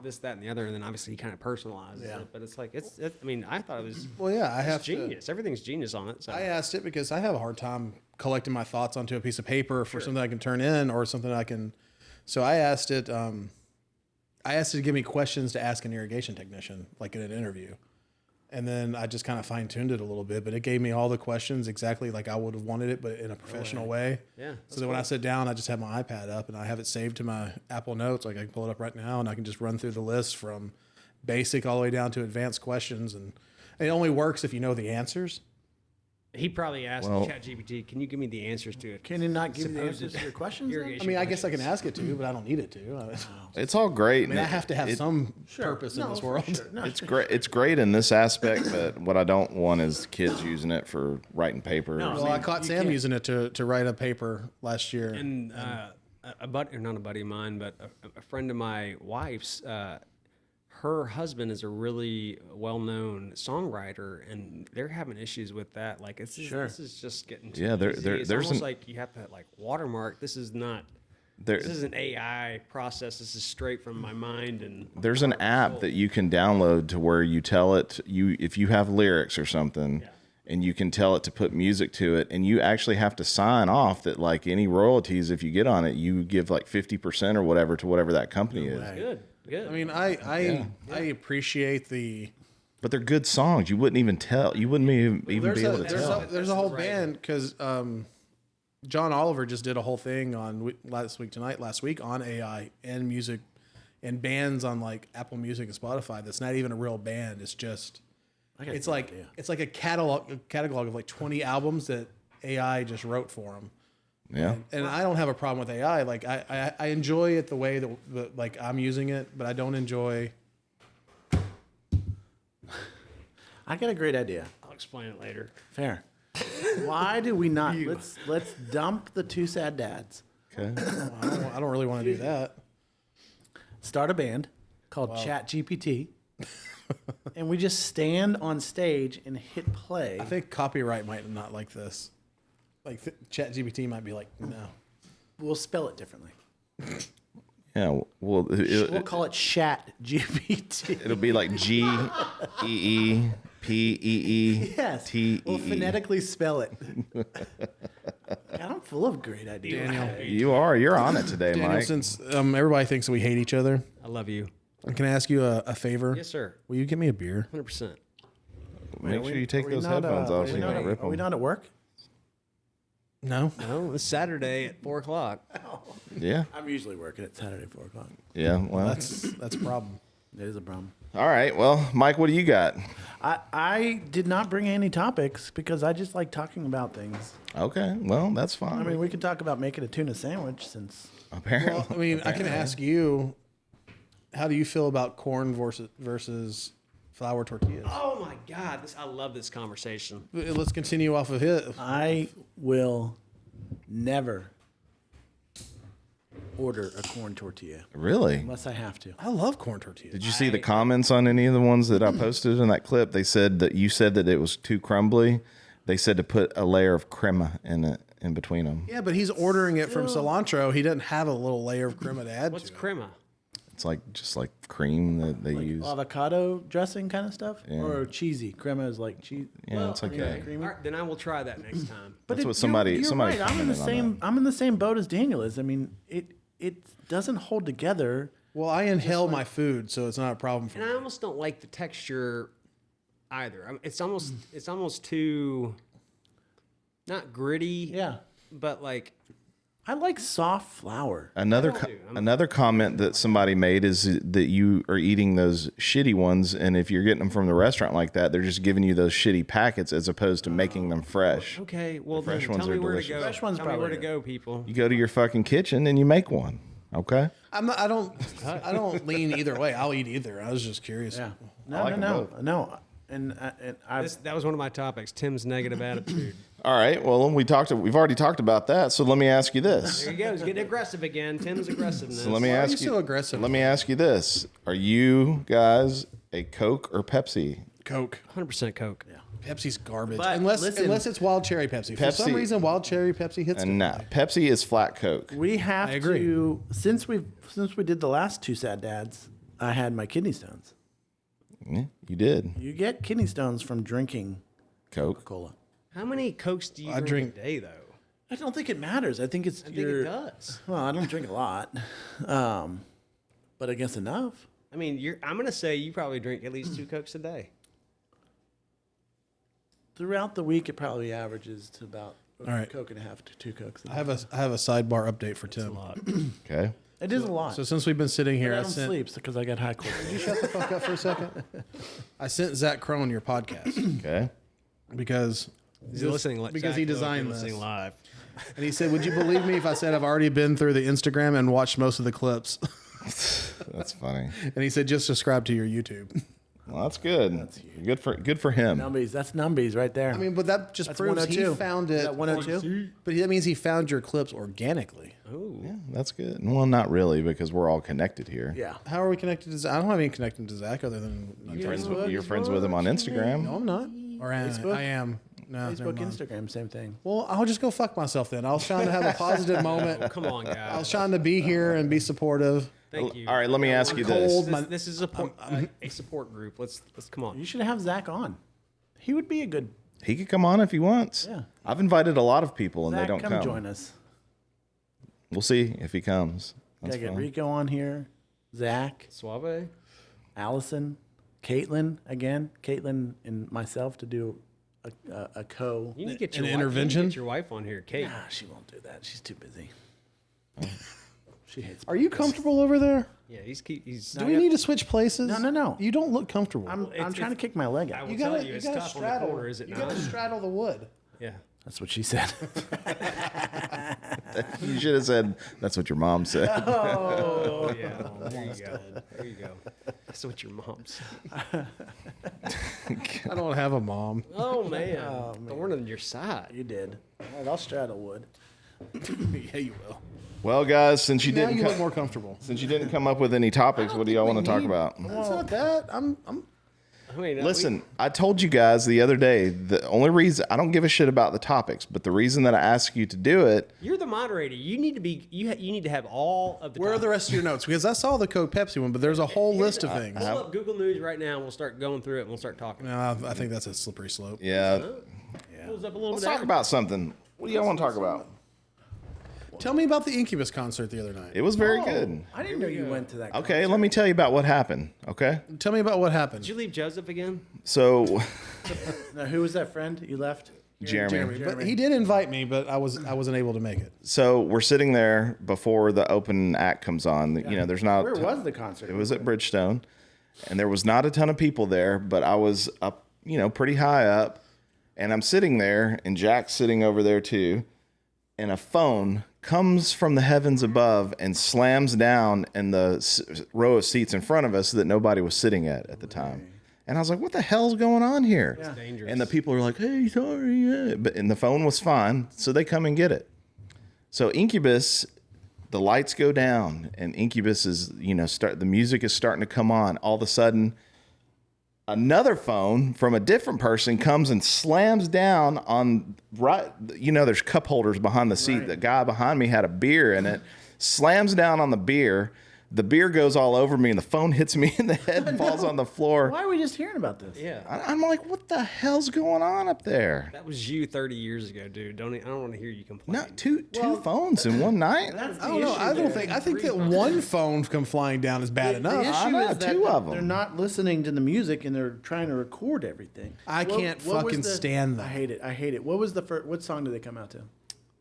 this, that, and the other, and then obviously he kind of personalizes it. But it's like I mean, I thought it was Well, yeah, I have genius. Everything's genius on it. So I asked it because I have a hard time collecting my thoughts onto a piece of paper for something I can turn in or something I can. So I asked it. I asked it to give me questions to ask an irrigation technician, like in an interview, and then I just kind of fine tuned it a little bit. But it gave me all the questions exactly like I would have wanted it, but in a professional way. Yeah, So that when I sit down, I just have my iPad up and I have it saved to my Apple Notes. Like I can pull it up right now and I can just run through the list from basic all the way down to advanced questions, and it only works if you know the answers. he probably asked Well- ChatGPT, "Can you give me the answers to it?" can you not give me the Supposed answers to your questions? then? irrigation I mean, I guess I can questions. ask it to, but I don't need it to. It's all great. I mean, I have to have some Sure. purpose in No, this for world. sure. No, It's great. It's great in this aspect, but what I don't want is kids using it for writing papers. No. Well, I caught Sam using it to write a paper last year. And a buddy, or not a buddy of mine, but a friend of my wife's, her husband is a really well-known songwriter, and they're having issues with that. Like, this is just getting too Yeah, easy. It's there's almost an- like you have to like watermark. This is not. There- This is an AI process. This is straight from my mind. And There's an app that you can download to where you tell it if you have lyrics or something, and you can tell it to put music to it, and you actually have to sign off that like any royalties if you get on it, you give like 50% or whatever to whatever that company is. good. I mean, I appreciate the. But they're good songs. You wouldn't even tell. You wouldn't even be able to tell. There's a whole band because John Oliver just did a whole thing on last week on AI and music and bands on like Apple Music and Spotify. That's not even a real band. It's just it's like a catalog of like 20 albums that AI just wrote for them. Yeah. And I don't have a problem with AI. Like I enjoy it the way that like I'm using it, but I don't enjoy. I got a great idea. I'll explain it later. Fair. Why do we not let's dump the two sad dads. Okay. I don't really want to do that. Start a band called Chat GPT, and we just stand on stage and hit play. I think copyright might not like this. Like ChatGPT might be like, no. We'll spell it differently. Yeah. Well, We'll call it Chat GPT. it'll be like GEEPEE. Yes. TEE. We'll phonetically spell it. God, I'm full of great ideas. Daniel, You're on it today, Daniel, Mike. since everybody thinks we hate each other, I love you. can I ask you a favor? Yes, sir. Will you get me a beer? 100%. Make sure you take Are we those not, headphones off so you are don't rip we them. not at work? No. No, it's Saturday at 4 o'clock. Yeah. I'm usually working at Saturday 4 o'clock. Yeah. Well, That's a problem. It is a problem. all right. Well, Mike, what do you got? I did not bring any topics because I just like talking about things. Okay. Well, that's fine. I mean, we can talk about making a tuna sandwich since apparently. Well, I mean, I can ask you, how do you feel about corn versus flour tortillas? Oh my God, I love this conversation. Let's continue off of it. I will never order a corn tortilla Really? unless I have to. I love corn tortillas. Did you see the comments on any of the ones that I posted in that clip? They said that you said that it was too crumbly. They said to put a layer of crema in it in between them. Yeah, but he's ordering it from cilantro. He doesn't have a little layer of crema to add What's to it. crema? It's like just like cream that they use. Avocado dressing kind of stuff, Yeah. or cheesy. Crema is like cheese. Yeah, it's okay. All right, then I will try that next time. That's it- what somebody you're somebody right. I'm in the commented on same. that. I'm in the same boat as Daniel is. I mean, it doesn't hold together. Well, I inhale my food, so it's not a problem for And me. I almost don't like the texture either. It's almost too not gritty. Yeah, But like I like soft flour. Another another comment that somebody made is that you are eating those shitty ones, and if you're getting them from the restaurant like that, they're just giving you those shitty packets as opposed to making them fresh. okay, well then fresh ones tell me are where delicious. to go. Fresh ones tell me where probably to go, people. You go to your fucking kitchen and you make one. Okay. I don't lean either way. I'll eat either. I was just curious. Yeah. I like 'em No. both. No. And I That was one of my topics. Tim's negative attitude. All right. Well, we've already talked about that. So let me ask you this. There you go. He's getting aggressive again. Tim's aggressiveness. So let me Why are ask you so aggressive? Let me ask you this: are you guys a Coke or Pepsi? Coke. 100% Coke. Pepsi's garbage. But Unless listen- unless it's wild cherry Pepsi. For some Pepsi- reason, wild cherry Pepsi hits And nah, Pepsi is flat Coke. we have I agree. to since we did the last two sad dads. I had my kidney stones. Yeah, you did You get kidney stones from drinking Coke. cola. How many Cokes do you I drink drink- a day, though? I don't think it matters. I think it's I think it does. Well, I don't drink a lot, but I guess enough. I mean, I'm going to say you probably drink at least 2 Cokes a day. Throughout the week, it probably averages to about All right. Coke and a half to 2 Cokes. I have a sidebar update for Tim. Okay. It is a lot. So since we've been sitting here, I I don't sent. sleep because I got high cortisol. Shut the fuck up for a second. I sent Zach Crone your podcast Okay. because He's listening. because he designed this. listening live. And he said, "Would you believe me if I said I've already been through the Instagram and watched most of the clips?" That's funny. And he said, "Just subscribe to your YouTube." Well, that's good. Good for him. Numbies. That's Numbies right there. I mean, but that just That's proves he 102. found Is it. that 102? But that means he found your clips organically. Yeah, that's good. Well, not really because we're all connected here. Yeah. How are we connected to Zach? I don't have any connection to Zach other than You're friends with him on Instagram. No, I'm not. Or Facebook? I am. No, never Facebook, mind. Instagram, same thing. Well, I'll just go fuck myself then. I was trying to have a positive moment. Come on, I guys. was trying to be here and be supportive. Thank you. All right, let me ask you this. cold. This is a support group. Let's come on. You should have Zach on. He would be a good. He could come on if he wants. Yeah. I've invited a lot of people and Zach, they don't come. join us. We'll see if he comes. That's Gotta get fine. Rico on here. Zach, Suave. Allison, Caitlin again. Caitlin and myself to do a co. You need to get An your intervention? Wife, you need to get your wife on here, Kate. Nah, she won't do that. She's too busy. She hates. Are you comfortable over there? Yeah, he's. Do we need to switch places? No. You don't look comfortable. I'm It's- trying to kick my leg I out. will you tell gotta, you, you it's gotta tough on the straddle. corner, is it you not? gotta straddle the wood. Yeah. That's what she said. You should have said that's what your mom said. Oh yeah. There you go. There you go. That's what your mom said. I don't have a mom. Oh man. Thorn on your side. You did. All right, I'll straddle wood. Yeah, you will. Well, guys, since you Now didn't you co- look more comfortable. since you didn't come up with any topics, what do y'all want to talk about? It's not that. I'm I mean, Listen, I told you guys the other day, the only reason I don't give a shit about the topics, but the reason that I ask you to do it, you're the moderator. You need to be. You need to have all of the. Where are the rest of your notes? Because I saw the Coke Pepsi one, but there's a whole list of things. Pull up Google News right now, and we'll start going through it. and We'll start talking. No, I think that's a slippery slope. yeah. Pulls up a little Let's bit. talk about something. What do y'all want to talk about? Tell me about the Incubus concert the other night. It was very good. I didn't know you went to that. Okay, let me tell you about what happened. Okay, Tell me about what happened. Did you leave Joseph again? so Now, who was that friend you left? Jeremy. But he did invite me, but I wasn't able to make it. So we're sitting there before the open act comes on. You know, there's not. Where was the concert? It was at Bridgestone, and there was not a ton of people there, but I was up, pretty high up, and I'm sitting there, and Jack's sitting over there too, and a phone comes from the heavens above and slams down in the row of seats in front of us that nobody was sitting at the time. And I was like, what the hell's going on here? It's dangerous. And the people are like, hey, sorry. Yeah. And the phone was fine. So they come and get it. So Incubus, the lights go down and Incubus is, the music is starting to come on. All of a sudden, another phone from a different person comes and slams down on there's cup holders behind the seat. The guy behind me had a beer in it, slams down on the beer. The beer goes all over me and the phone hits me in the head and falls on the floor. Why are we just hearing about this? Yeah. I'm like, what the hell's going on up there? That was you 30 years ago, dude. I don't want to hear you complain. Not two phones in one night. That's the I don't know. issue I don't there. think. I think that one phone come flying down is bad The enough. I issue know, is that two of 'em. they're not listening to the music and they're trying to record everything. I can't was fucking stand I that. hate it. I hate it. What was the first? What song did they come out to?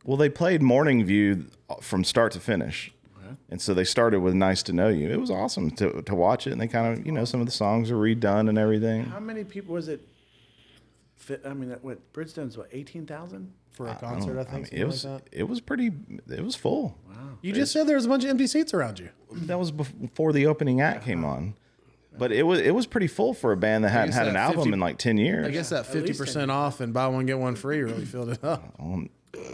Well, they played Morning View from start to finish. And so they started with Nice to Know You. It was awesome to watch it. And they kind of, some of the songs are redone and everything. How many people was it? I mean, what Bridgestone's what 18,000? For a concert, I think. It was it was full. You just said there was a bunch of empty seats around you. That was before the opening act came on. But it was pretty full for a band that hadn't guess had an that album 50 in like 10 years. I guess that at least 50% off and buy one get one free really filled it up.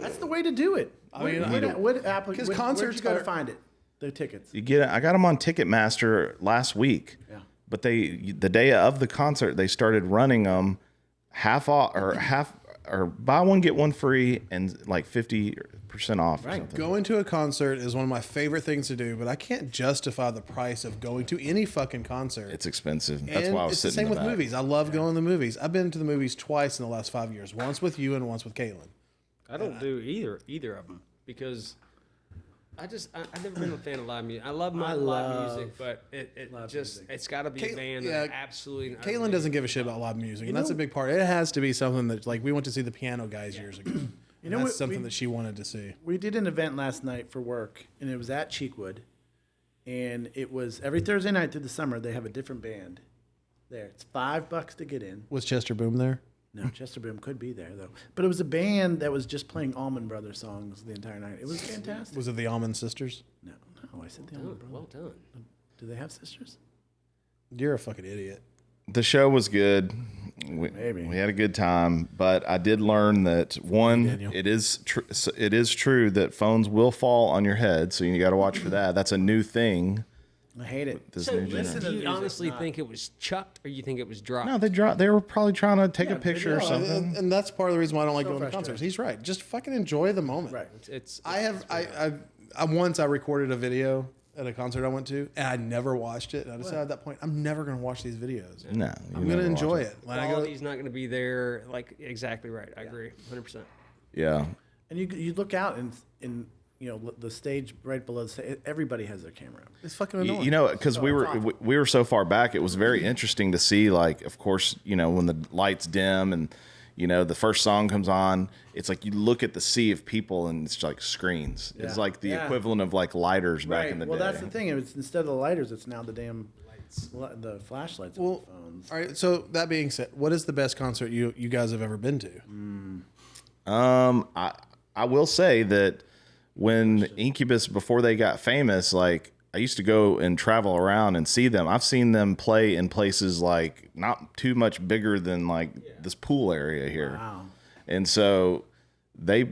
That's the way to do it. I mean, Because concerts concerts got to are- find it. The tickets. You get it. I got them on Ticketmaster last week. Yeah. But the day of the concert, they started running them half off or buy one get one free and like 50% off. Or something. Going to a concert is one of my favorite things to do, but I can't justify the price of going to any fucking concert. It's expensive. That's And why I was it's the sitting same in with the back. movies. I love going to the movies. I've been to the movies twice in the last 5 years. Once with you and once with Caitlin. I don't do either of them because I've never been a fan of live music. I love live music, but it's got to be a band that absolutely. Caitlin doesn't give a shit about live music, and that's a big part. It has to be something that, like, we went to see the Piano Guys years ago. You know that's what, something that she wanted to see. We did an event last night for work, and it was at Cheekwood, and it was every Thursday night through the summer. They have a different band there. It's $5 to get in. Was Chester Boom there? No, Chester Boom could be there though, but it was a band that was just playing Allman Brothers songs the entire night. It was fantastic. Was it the Almond Sisters? No, I said the Allman Brothers. Well done. Do they have sisters? You're a fucking idiot. The show was good. Maybe. We had a good time, but I did learn that Daniel. it is true that phones will fall on your head, so you got to watch for that. That's a new thing. I hate it. This So new listen, generation. do you music, honestly not- think it was chucked, or you think it was dropped? No, they were probably trying to take a Yeah, picture or video. something. And that's part of the reason why I don't like So going to frustrating. concerts. He's right. Just fucking enjoy the moment. Right. It's I once I recorded a video at a concert I went to, and I never watched it. And I decided at that point, I'm never going to watch these videos. No, I'm going to enjoy it. When I go, quality's not going to be there. Like exactly right. I agree, 100%. Yeah, And you look out and the stage right below the stage. Everybody has their camera. it's fucking annoying. you know, because we were so far back, it was very interesting to see. Like, of course, when the lights dim and the first song comes on, it's like you look at the sea of people and it's like screens. It's like the equivalent of like lighters back in the Well, day. that's the thing. It's instead of the lighters, it's now the damn the flashlights on the Well, phones. all right. So that being said, what is the best concert you guys have ever been to? I will say that when Incubus, before they got famous, like I used to go and travel around and see them. I've seen them play in places like not too much bigger than like this pool area here. Wow. And so they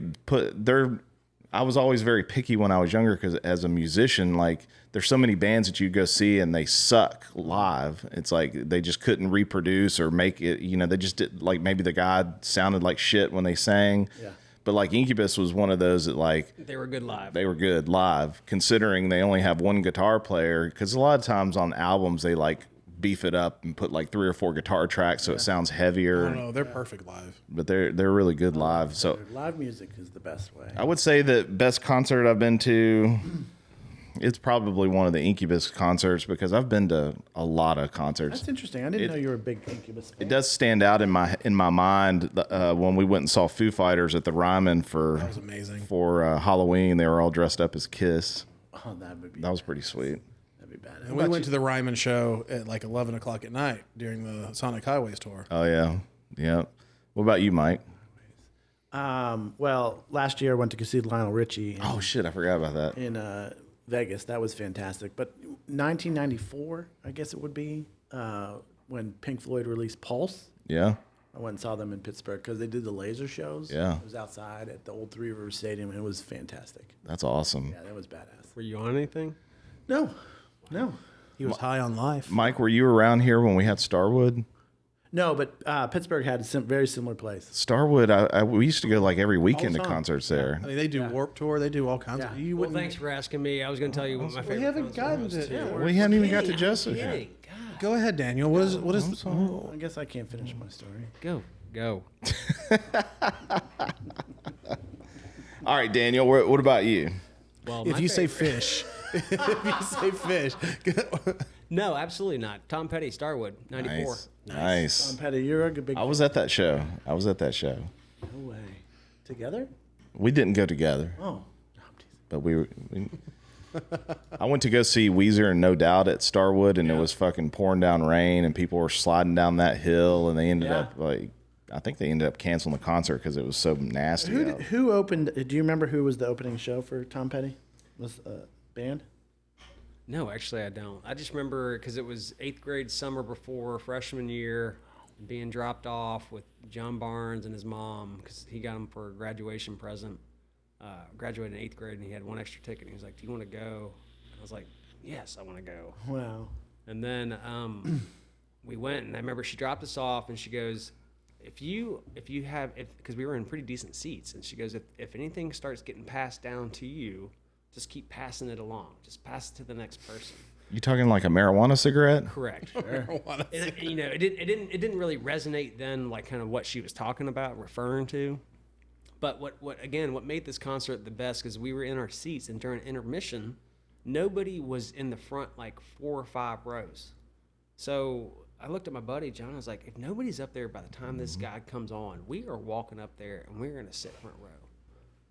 I was always very picky when I was younger because as a musician, like there's so many bands that you go see and they suck live. It's like they just couldn't reproduce or make it, they just did, like maybe the guy sounded like shit when they sang. Yeah. But like Incubus was one of those that like They were good live. they were good live, considering they only have one guitar player. Because a lot of times on albums they like beef it up and put like 3 or 4 guitar tracks so it sounds I heavier. don't know. They're perfect live. But they're really good live. So Live music is the best way. I would say that best concert I've been to, it's probably one of the Incubus concerts because I've been to a lot of concerts. That's interesting. I didn't know you were a big Incubus fan. It does stand out in my mind when we went and saw Foo Fighters at the Ryman for That was amazing. for Halloween. They were all dressed up as Kiss. Oh, that was pretty sweet. That'd be bad. And we went to the Ryman show at like 11 o'clock at night during the Sonic Highways tour. Oh yeah. What about you, Mike? Well, last year I went to go see Lionel Richie Oh shit, I forgot about that. in Vegas. That was fantastic. But 1994, I guess it would be, when Pink Floyd released Pulse. Yeah. I went and saw them in Pittsburgh because they did the laser shows. Yeah. It was outside at the old Three Rivers Stadium, and it was fantastic. That's awesome. Yeah, that was badass. Were you on anything? No. He was high on life. Mike, were you around here when we had Starwood? No, but Pittsburgh had a very similar place. Starwood, we used to go like every weekend to time. concerts there. I mean, they do Warp Tour. They do all kinds of. Yeah. You Well, wouldn't. thanks for asking me. I was going to tell you what my favorite. We haven't concert gotten was, to. too. Yeah, We haven't even got to I'm Joseph. kidding. God, go ahead, Daniel. What is? I guess I can't finish my story. go. All right, Daniel, what about you? Well, If my you say favorite- fish, if you say fish, no, absolutely not. Tom Petty, Starwood, '94. Nice. Petty, you're a big I was at that show. No way. Together? We didn't go together, Oh. but I went to go see Weezer and No Doubt at Starwood, and it was fucking pouring down rain, and people were sliding down that hill, and they ended up I think they ended up canceling the concert because it was so nasty. out. Who opened? Do you remember who was the opening show for Tom Petty? Was band? No, actually, I don't. I just remember because it was 8th grade summer before freshman year, being dropped off with John Barnes and his mom because he got him for a graduation present. Graduated in 8th grade, and he had one extra ticket. And he was like, "Do you want to go?" I was like, "Yes, I want to go." Wow. And then we went, and I remember she dropped us off, and she goes, because we were in pretty decent seats, and she goes, if anything starts getting passed down to you, just keep passing it along. Just pass it to the next person. You talking like a marijuana cigarette? Correct. And, you know, it didn't really resonate then, like kind of what she was talking about, referring to. But what made this concert the best, because we were in our seats, and during intermission, nobody was in the front like 4 or 5 rows. So I looked at my buddy John. I was like, if nobody's up there by the time this guy comes on, we are walking up there and we're gonna sit front row.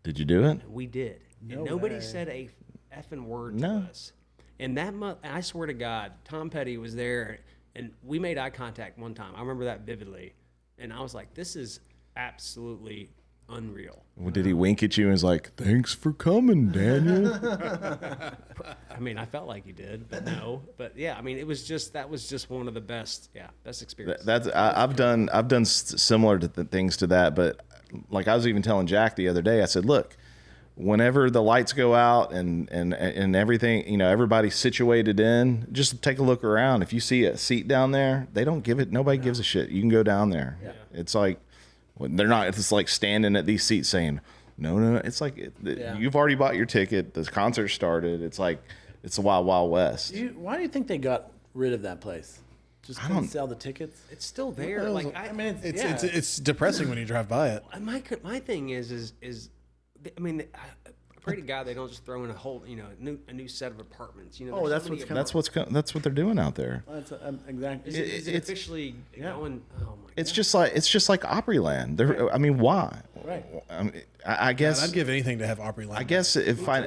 Did you do it? And we did. No And nobody way. said a effing word to No. us. And that month, I swear to God, Tom Petty was there, and we made eye contact one time. I remember that vividly, and I was like, this is absolutely unreal. Well, did he wink at you and was like, "Thanks for coming, Daniel"? I mean, I felt like he did, but no. But yeah, I mean, that was just one of the best experiences. I've done similar to things to that, but like I was even telling Jack the other day, I said, look, whenever the lights go out and everything, you know, everybody's situated in, just take a look around. If you see a seat down there, they don't give it. Nobody gives a shit. You can go down there. Yeah. It's like they're not. It's like standing at these seats saying, no. It's like you've already bought your ticket. The concert started. It's like it's the Wild Wild West. Why do you think they got rid of that place? Just couldn't sell the tickets? It's still there. Like I mean, It's depressing when you drive by it. my thing is I mean, I pray to God they don't just throw in a whole, you know, a new set of apartments. You know, Oh, there's that's so many what's coming. That's what they're doing out there. That's exactly. Is it officially going? Oh my God. It's just like Opryland. I mean, why? Right. I guess I'd give anything to have Opryland. I guess if I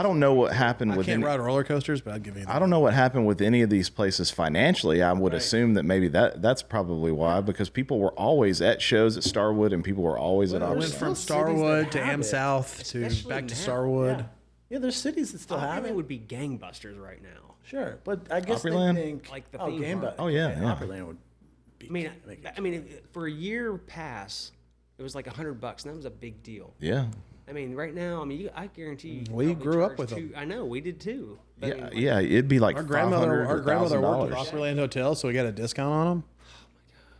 don't know what happened I with can't ride roller coasters, but I'd give anything. I don't know what happened with any of these places financially. I would assume that maybe that's probably why, because people were always at shows at Starwood and people were always at I went Opryland. from still cities Starwood that to have Am it. South to Especially back to now. Starwood. Yeah, there's cities that still have Opryland it. would be gangbusters right now. Sure, but I guess Opryland? they think Like the oh, theme Game park. Oh, yeah, yeah. Opryland would be. I mean, for a year pass, it was like $100, and that was a big deal. Yeah. I mean, right now, I mean, I guarantee you. We probably grew up charge with them. I know we did too. But I Yeah, mean, yeah, it'd be like Our $500 grandmother or worked at $1,000. Opryland Hotel, so we got a discount on them.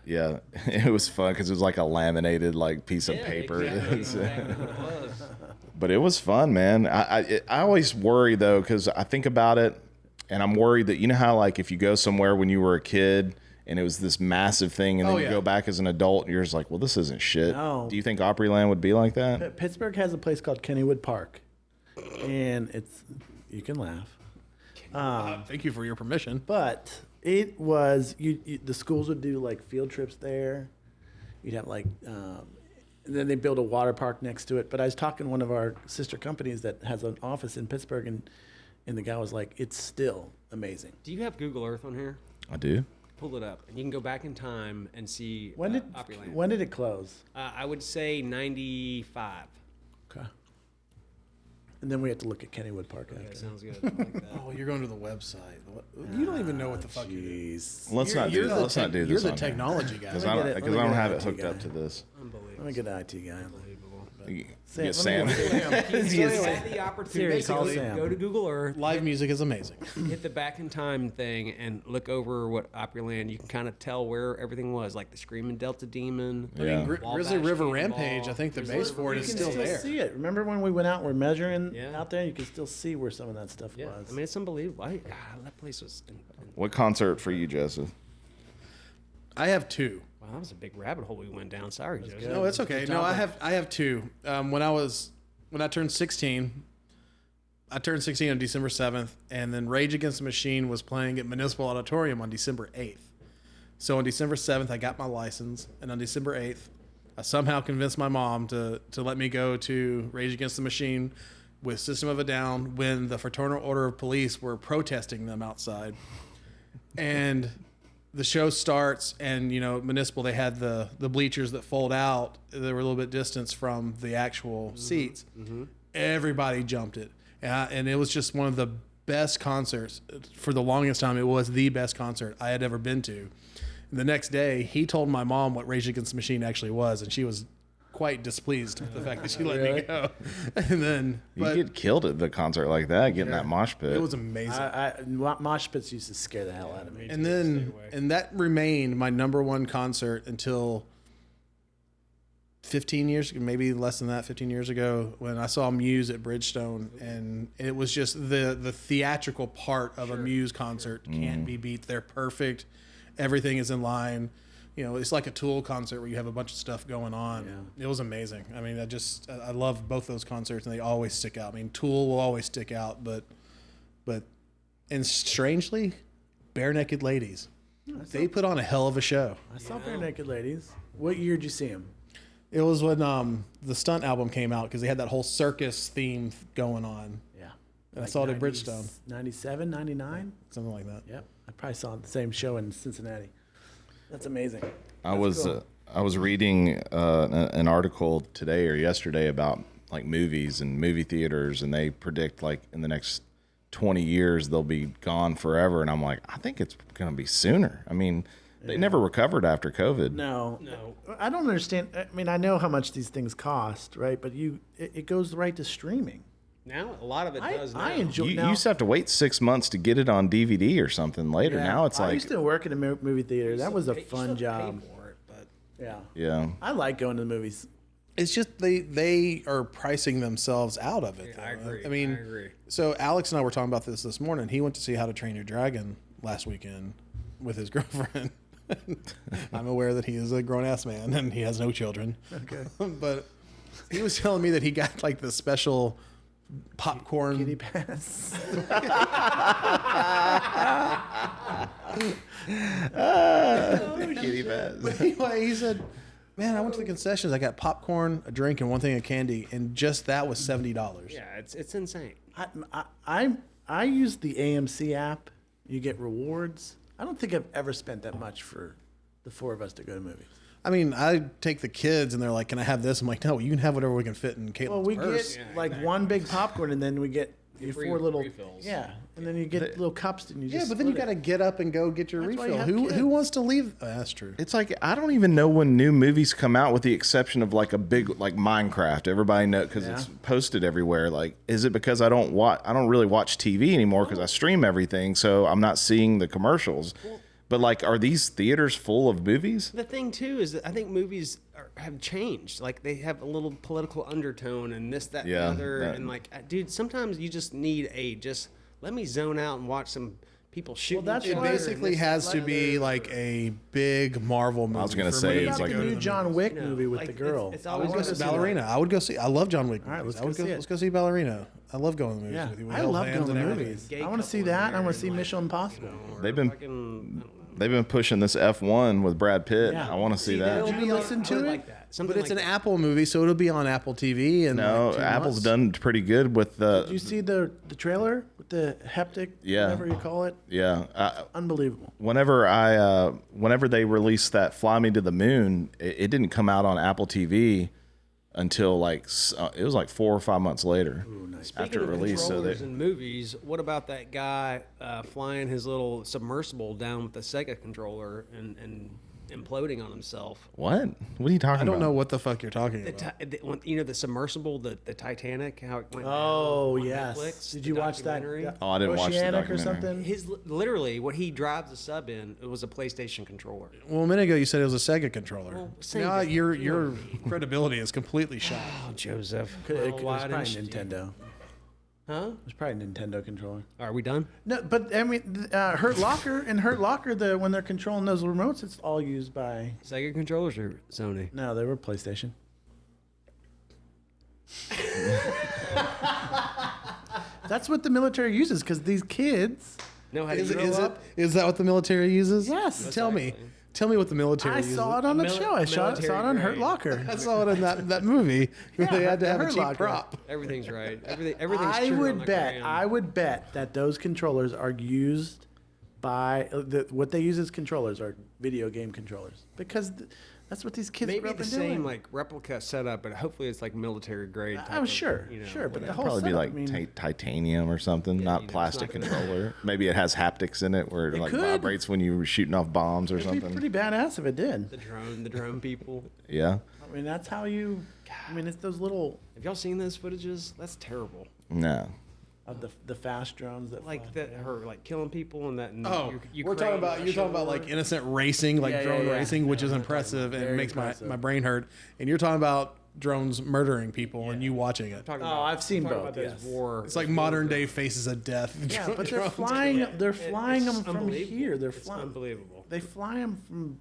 Yeah, it was fun because it was like a laminated like piece of paper. Exactly what it was. But it was fun, man. I always worry though, because I think about it, and I'm worried that, you know how like if you go somewhere when you were a kid and it was this massive thing, and then Oh, you yeah. go back as an adult and you're just like, well, this isn't shit. No. Do you think Opryland would be like that? Pittsburgh has a place called Kennywood Park, and you can laugh, Thank you for your permission. but it was the schools would do like field trips there. You'd have like, and then they built a water park next to it. But I was talking to one of our sister companies that has an office in Pittsburgh, and the guy was like, it's still amazing. Do you have Google Earth on here? I do. Pull it up, and you can go back in time and see When did it close? I would say 95. Okay. And then we have to look at Kennywood Park Okay, after. sounds good. I like that. Oh, you're going to the website. You don't even know what the fuck you do. Jeez. Let's not do this. Let's not do You're this. the on here. technology guy. Because Let me I get it- don't let me get have it it hooked to you up to this. Unbelievable. Let me get an IT guy. You Sam, get let Sam. me get- So anyway, the opportunity Siri, call to Sam. go to Google Earth, Live music is amazing. hit the back in time thing, and look over what Opryland. You can kind of tell where everything was, like the Screaming Delta Demon. Yeah. Wabash Grizzly River Cannonball, Rampage, I think the Grizzly base River for it You is can still still there. see it. Remember when we went out, we're measuring Yeah. out there, you can still see where some of that stuff Yeah, was. I mean it's unbelievable. God, that place was. What concert for you, Joseph? I have two. Wow, that was a big rabbit hole we went down. Sorry, Joseph. No, it's okay. No, I have two. When I turned 16, I turned 16 on December 7th, and then Rage Against the Machine was playing at Municipal Auditorium on December 8th. So on December 7th, I got my license, and on December 8th, I somehow convinced my mom to let me go to Rage Against the Machine with System of a Down when the Fraternal Order of Police were protesting them outside. And the show starts, and Municipal, they had the bleachers that fold out. They were a little bit distance from the actual seats. Everybody jumped it, and it was just one of the best concerts for the longest time. It was the best concert I had ever been to. The next day, he told my mom what Rage Against the Machine actually was, and she was quite displeased with the fact that she let me go. And then, You get killed at the concert like that, getting that mosh pit. it was amazing. Mosh pits used to scare the hell out of me. And that remained my number one concert until 15 years, maybe less than that, 15 years ago, when I saw Muse at Bridgestone, and it was just the theatrical part of a Muse concert can't be beat. They're perfect. Everything is in line. You know, it's like a Tool concert where you have a bunch of stuff going on. Yeah. It was amazing. I mean, I love both those concerts, and they always stick out. I mean, Tool will always stick out, and strangely, Bare Naked Ladies. They put on a hell of a show. I saw Bare Naked Ladies. What year did you see them? It was when the Stunt album came out, because they had that whole circus theme going on. Yeah. And I saw it at Bridgestone. 97, 99? Something like that. Yep. I probably saw the same show in Cincinnati. That's amazing. I was reading an article today or yesterday about like movies and movie theaters, and they predict like in the next 20 years they'll be gone forever. And I'm like, I think it's going to be sooner. I mean, they never recovered after COVID. No. I don't understand. I mean, I know how much these things cost, right? But it goes right to streaming. Now a lot of it does. I now. enjoy. You now, used to have to wait 6 months to get it on DVD or something later. yeah, Now it's I like, used to work in a movie theater. That was a You still fun have to pay job. for it, but Yeah. yeah. I like going to the movies. It's just they are pricing themselves out of it. Yeah, I though. agree. I mean, I agree. So Alex and I were talking about this morning. He went to see How to Train Your Dragon last weekend with his girlfriend. I'm aware that he is a grown ass man and he has no children. Okay. But he was telling me that he got like the special popcorn. Kitty pass. Kitty bats. Anyway, he said, "Man, I went to the concessions. I got popcorn, a drink, and one thing of candy, and just that was $70." yeah, it's insane. I use the AMC app. You get rewards. I don't think I've ever spent that much for the four of us to go to movies. I mean, I take the kids and they're like, "Can I have this?" I'm like, "No, you can have whatever we can fit in Caitlin's Well, we purse." get like one big popcorn, and then we get your Free four little refills. Yeah, and then you get little cups, and you just Yeah, but then you split got to it. get up and go get your That's why you refill. have kids. Who wants to leave? Oh, that's true. It's like I don't even know when new movies come out, with the exception of like a big like Minecraft. Everybody know because it's posted everywhere. Like, is it because I don't really watch TV anymore because I stream everything, so I'm not seeing the commercials. But like, are these theaters full of movies? The thing too is that I think movies have changed. Like they have a little political undertone and this, that, Yeah, and the other. that- And like, dude, sometimes you just need just let me zone out and watch some people shoot. that's It why- basically has to be like a big Marvel movie. was gonna for say, me What it's to about like go the to new the John movies. Wick movie with like, the girl. it's I always wanna Let's go see see Ballerina. I would go see. I love John Wick. All right, movies. let's go see it. Let's go see Ballerina. I love going to the movies Yeah, with you. We I hold love hands going to and the everything. movies. Gay I want to see couple in that. I there want to see and, like, Mission Impossible. They've been pushing this F1 with Brad Pitt. Yeah. I want to see that. Did you listen to it? like that. Something But it's like an that. Apple movie, so it'll be on Apple TV. And No, like 2 Apple's months. done pretty good with Did you the. see the trailer with the heptic, Yeah. whatever you call it? Yeah, Unbelievable. whenever they released that "Fly Me to the Moon," it didn't come out on Apple TV until like it was like 4 or 5 months later after it Speaking of released. So controllers they, in movies, what about that guy flying his little submersible down with the Sega controller and imploding on himself? what? What are you talking I about? don't know what the fuck you're talking about. You know the submersible, the Titanic, how it went. Oh, down on yes. Netflix, Did the you watch that? documentary? Oh, I didn't watch the Oceanic or documentary. something? His literally what he drives the sub in, it was a PlayStation controller. Well, a minute ago you said it was a Sega controller. Well, same now difference. your credibility is completely shot. Oh, Joseph. It was why probably didn't you- Nintendo. Huh? It was probably a Nintendo controller. Are we done? No, but I mean, Hurt Locker, when they're controlling those remotes, it's all used by. Sega controllers or Sony? No, they were PlayStation. That's what the military uses because these kids. No, how Is, you is grow it? up? Is that what the military uses? Yes. Tell me. Tell me what the military I uses. saw it on the show. I saw it on Hurt grade. Locker. I saw it in that movie where they had to have a Hurt cheap Locker. prop. Everything's right. Everything's I true. on would the bet. gram. I would bet that those controllers are used buy what they use as controllers are video game controllers because that's what these kids Maybe grew up the in same doing. like replica setup, but hopefully it's like military grade. type Oh, of, sure, you know, sure, but the whatever. whole Probably be setup, like I mean, titanium or something, you not know, it's plastic not gonna- controller. Maybe it has haptics in it where it like could. vibrates when you're shooting off bombs or it'd be something. pretty badass if it did. the drone people. Yeah. I mean, that's how you. I mean, it's those little Have y'all seen those footages? That's terrible. No. of the fast drones that Like fly. that, her like killing people and that. And Oh, Ukraine, we're talking about you're Russia talking about war. like innocent racing, like Yeah, drone yeah. racing, which Yeah, is we're impressive and Very makes impressive. my brain hurt. And you're talking about drones murdering people and you watching it. Talking Oh, about- I've seen talking both, about those yes. war. It's like modern day faces of death. Yeah, but they're drones. flying. They're flying It's them from unbelievable. here. They're It's flying. unbelievable. They fly them from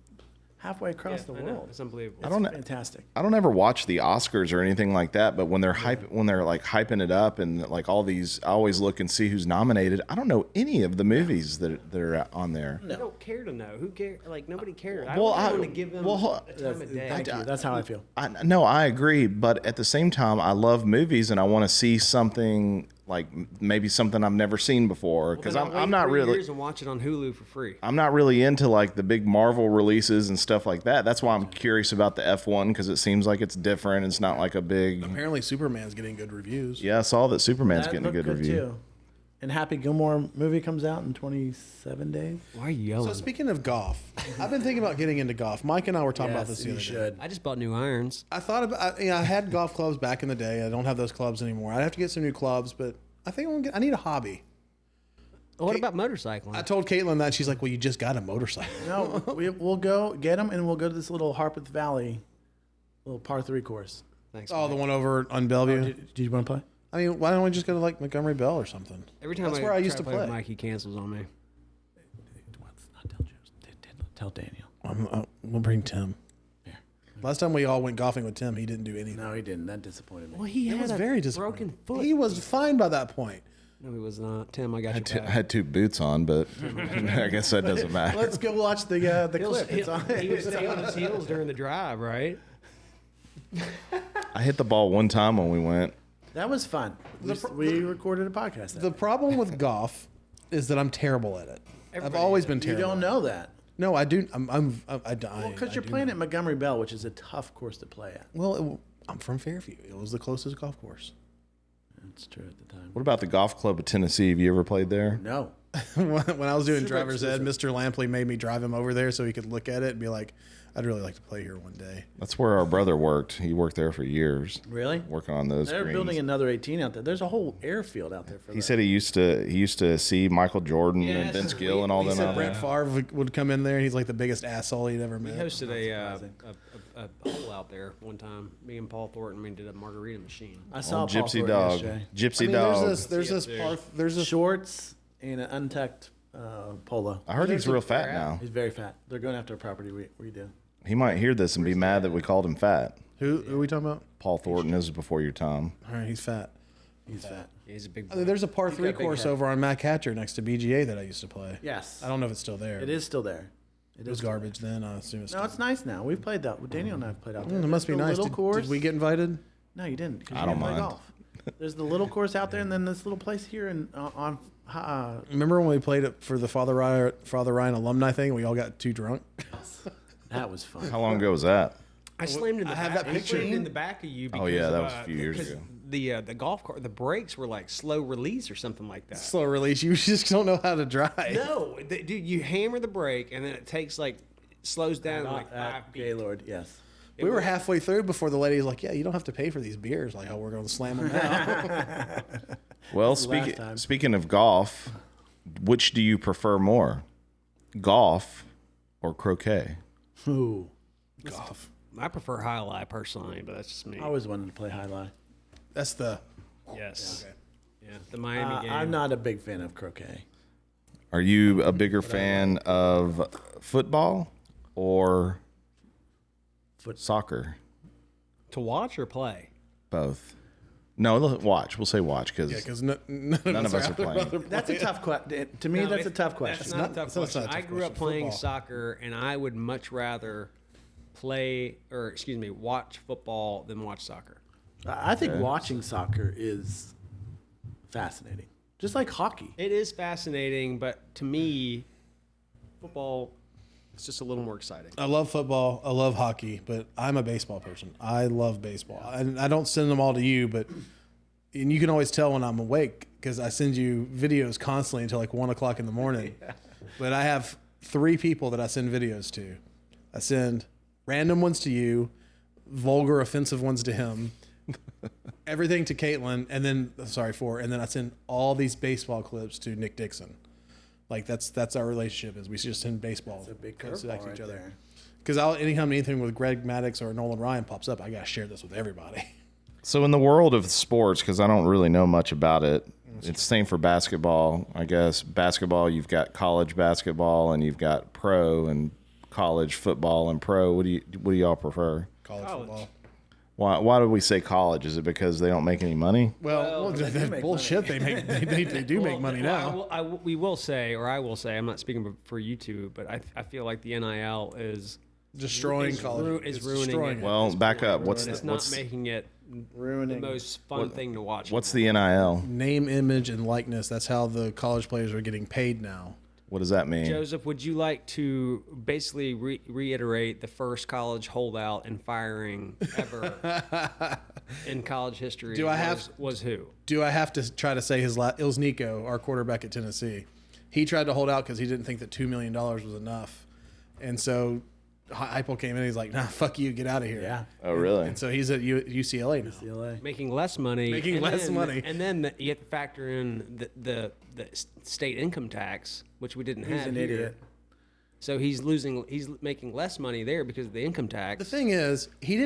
halfway across Yeah, the I know. world. It's unbelievable. It's don't know- fantastic. I don't ever watch the Oscars or anything like that, but when they're when they're like hyping it up and like all these, I always look and see who's nominated. I don't know any of the movies that are on there. I don't care to know. Who cares? Like nobody cares. I Well, don't I- want to give them well, a time of day. Thank you. That's how I feel. No, I agree, but at the same time, I love movies and I want to see something like maybe something I've never seen before because Then I'll I'm wait not 3 really. years and watch it on Hulu for free. I'm not really into like the big Marvel releases and stuff like that. That's why I'm curious about the F1 because it seems like it's different. It's not like a big. Apparently, Superman's getting good reviews. Yeah, I saw that Superman's That getting a looked good review. too. And Happy Gilmore movie comes out in 27 days. Why are you yelling? So speaking of golf, I've been thinking about getting into golf. Mike and I were talking about this the you other day. should. I just bought new irons. I thought about. I had golf clubs back in the day. I don't have those clubs anymore. I'd have to get some new clubs, but I think I need a hobby. What about motorcycling? I told Caitlin that. She's like, "Well, you just got a motorcycle." No, we'll go get them and we'll go to this little Harpeth Valley, little par 3 course. Thanks. Oh, Mike. the one over on Bellevue. Did you want to play? I mean, why don't we just go to like Montgomery Bell or something? Every time That's where I used try to with play. Mike, he cancels on me. Let's not tell Joe. Tell Daniel. We'll bring Tim. Last time we all went golfing with Tim, he didn't do anything. No, he didn't. That disappointed me. Well, he It had was a very disappointing. broken foot. He was fine by that point. No, he was not. Tim, I got I your I back. had 2 boots on, but I guess that doesn't matter. Let's go watch the clip. It's on. He was staying on his heels during the drive, right? I hit the ball one time when we went. That was fun. We recorded a podcast. The problem with golf is that I'm terrible at it. I've always been you terrible. don't know that. No, I do. I Because you're playing at Montgomery Bell, which is a tough course to play at. Well, I'm from Fairview. It was the closest golf course. That's true at the time. What about the golf club of Tennessee? Have you ever played there? No. When I was doing Super driver's ed, exclusive. Mr. Lampley made me drive him over there so he could look at it and be like, "I'd really like to play here one day." That's where our brother worked. He worked there for years, Really? working on those They're greens. building another 18 out there. There's a whole airfield out there for He that. said he used to see Michael Jordan and Vince Gill and all He them said out Brett there. Favre would come in there and he's like the biggest asshole he'd ever We met. hosted a hole out there one time. Me and Paul Thornton, we did a margarita machine. I saw Old Paul Gypsy Thornton dog, yesterday. Gypsy dog. There's this there's this Shorts and an untucked polo. I heard he's real fat now. He's very fat. They're going after a property we do. He might hear this and be mad that we called him fat. who are we talking about? Paul Thornton, this is before your time. All right, he's fat. He's fat. He's a big. There's a par got a 3 big course head. over on Mac Hatcher next to BGA that I used to play. Yes. I don't know if it's still there. It is still there. It was garbage then. I assume it's No, still. it's nice now. We've played that. Daniel and I have played out there. It must be There's the nice. Little course. Did we get invited? No, you didn't. 'Cause I you don't didn't play mind. golf. There's the little course out there, and then this little place here in on. Remember when we played it for the Father Ryan alumni thing? We all got too drunk. That was fun. How long ago was that? I slammed in the I have back, that I picture. slammed in the back of you. Because yeah, that of, was a few years because ago. The golf cart, the brakes were like slow release or something like that. Slow release. You just don't know how to drive. No, dude, you hammer the brake and then it takes like slows down like 5 feet. Gaylord, yes. We were halfway through before the lady's like, "Yeah, you don't have to pay for these beers." Like, "Oh, we're going to slam them out." Well, last time. speaking of golf, which do you prefer more, golf or croquet? Ooh. Golf. I prefer highlight personally, but that's just me. I always wanted to play high lie. That's the. Yes. Yeah, the Miami game. I'm not a big fan of croquet. Are you a bigger fan of football or soccer? To watch or play? Both. No, watch. We'll say watch because Yeah, because none none of us are playing. That's a tough question. To me, No, that's a it's- tough question. That's not a tough it's not a question. tough I grew up question. playing Football. soccer, and I would much rather watch football than watch soccer. I think watching soccer is fascinating. Just like hockey. It is fascinating, but to me, football, it's just a little more exciting. I love football. I love hockey, but I'm a baseball person. I love baseball. And I don't send them all to you, and you can always tell when I'm awake because I send you videos constantly until like 1 o'clock in the morning. But I have 3 people that I send videos to. I send random ones to you, vulgar, offensive ones to him, everything to Caitlin, and then 4, and then I send all these baseball clips to Nick Dixon. Like that's our relationship is we just send baseball. It's a big clips curveball back to right each other. there. Because anytime anything with Greg Maddox or Nolan Ryan pops up, I gotta share this with everybody. So in the world of sports, because I don't really know much about it, it's the same for basketball. I guess basketball, you've got college basketball and you've got pro and college football and pro. What do y'all prefer? College football. Why do we say college? Is it because they don't make any money? Well, that's bullshit. They make they do make money now. We will say, or I will say, I'm not speaking for you two, but I feel like the NIL is Destroying college. is It's ruining destroying it. Well, back up. It's not making it Ruining. the most fun thing to watch. What's the NIL? Name, image, and likeness. That's how the college players are getting paid now. What does that mean? Joseph, would you like to basically reiterate the first college holdout and firing ever in college history? Do I have- was who? Do I have to try to say his last? It was Nico, our quarterback at Tennessee. He tried to hold out because he didn't think that $2 million was enough. And so Heupel came in. He's like, nah, fuck you. Get out of here. Yeah. Oh, really? And so he's at UCLA now. UCLA. Making less money. Making less money. And then you have to factor in the state income tax, which we didn't have He's an here. idiot. So he's making less money there because of the income tax. The thing is, he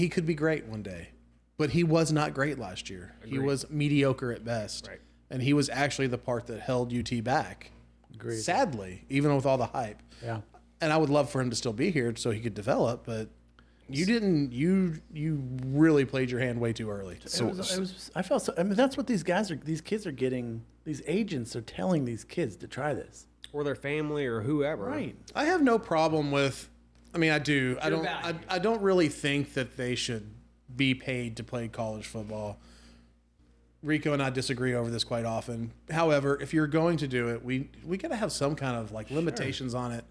could be great one day, but he was not great last year. He was mediocre at best. Right. And he was actually the part that held UT back. Agreed. Sadly, even with all the hype. Yeah. And I would love for him to still be here so he could develop, but you didn't. You really played your hand way too early. I felt so. I mean, that's what these kids are getting. These agents are telling these kids to try this. or their family or whoever. Right. I have no problem with. I mean, I do. I don't. value. I don't really think that they should be paid to play college football. Rico and I disagree over this quite often. However, if you're going to do it, we got to have some kind of like limitations on it,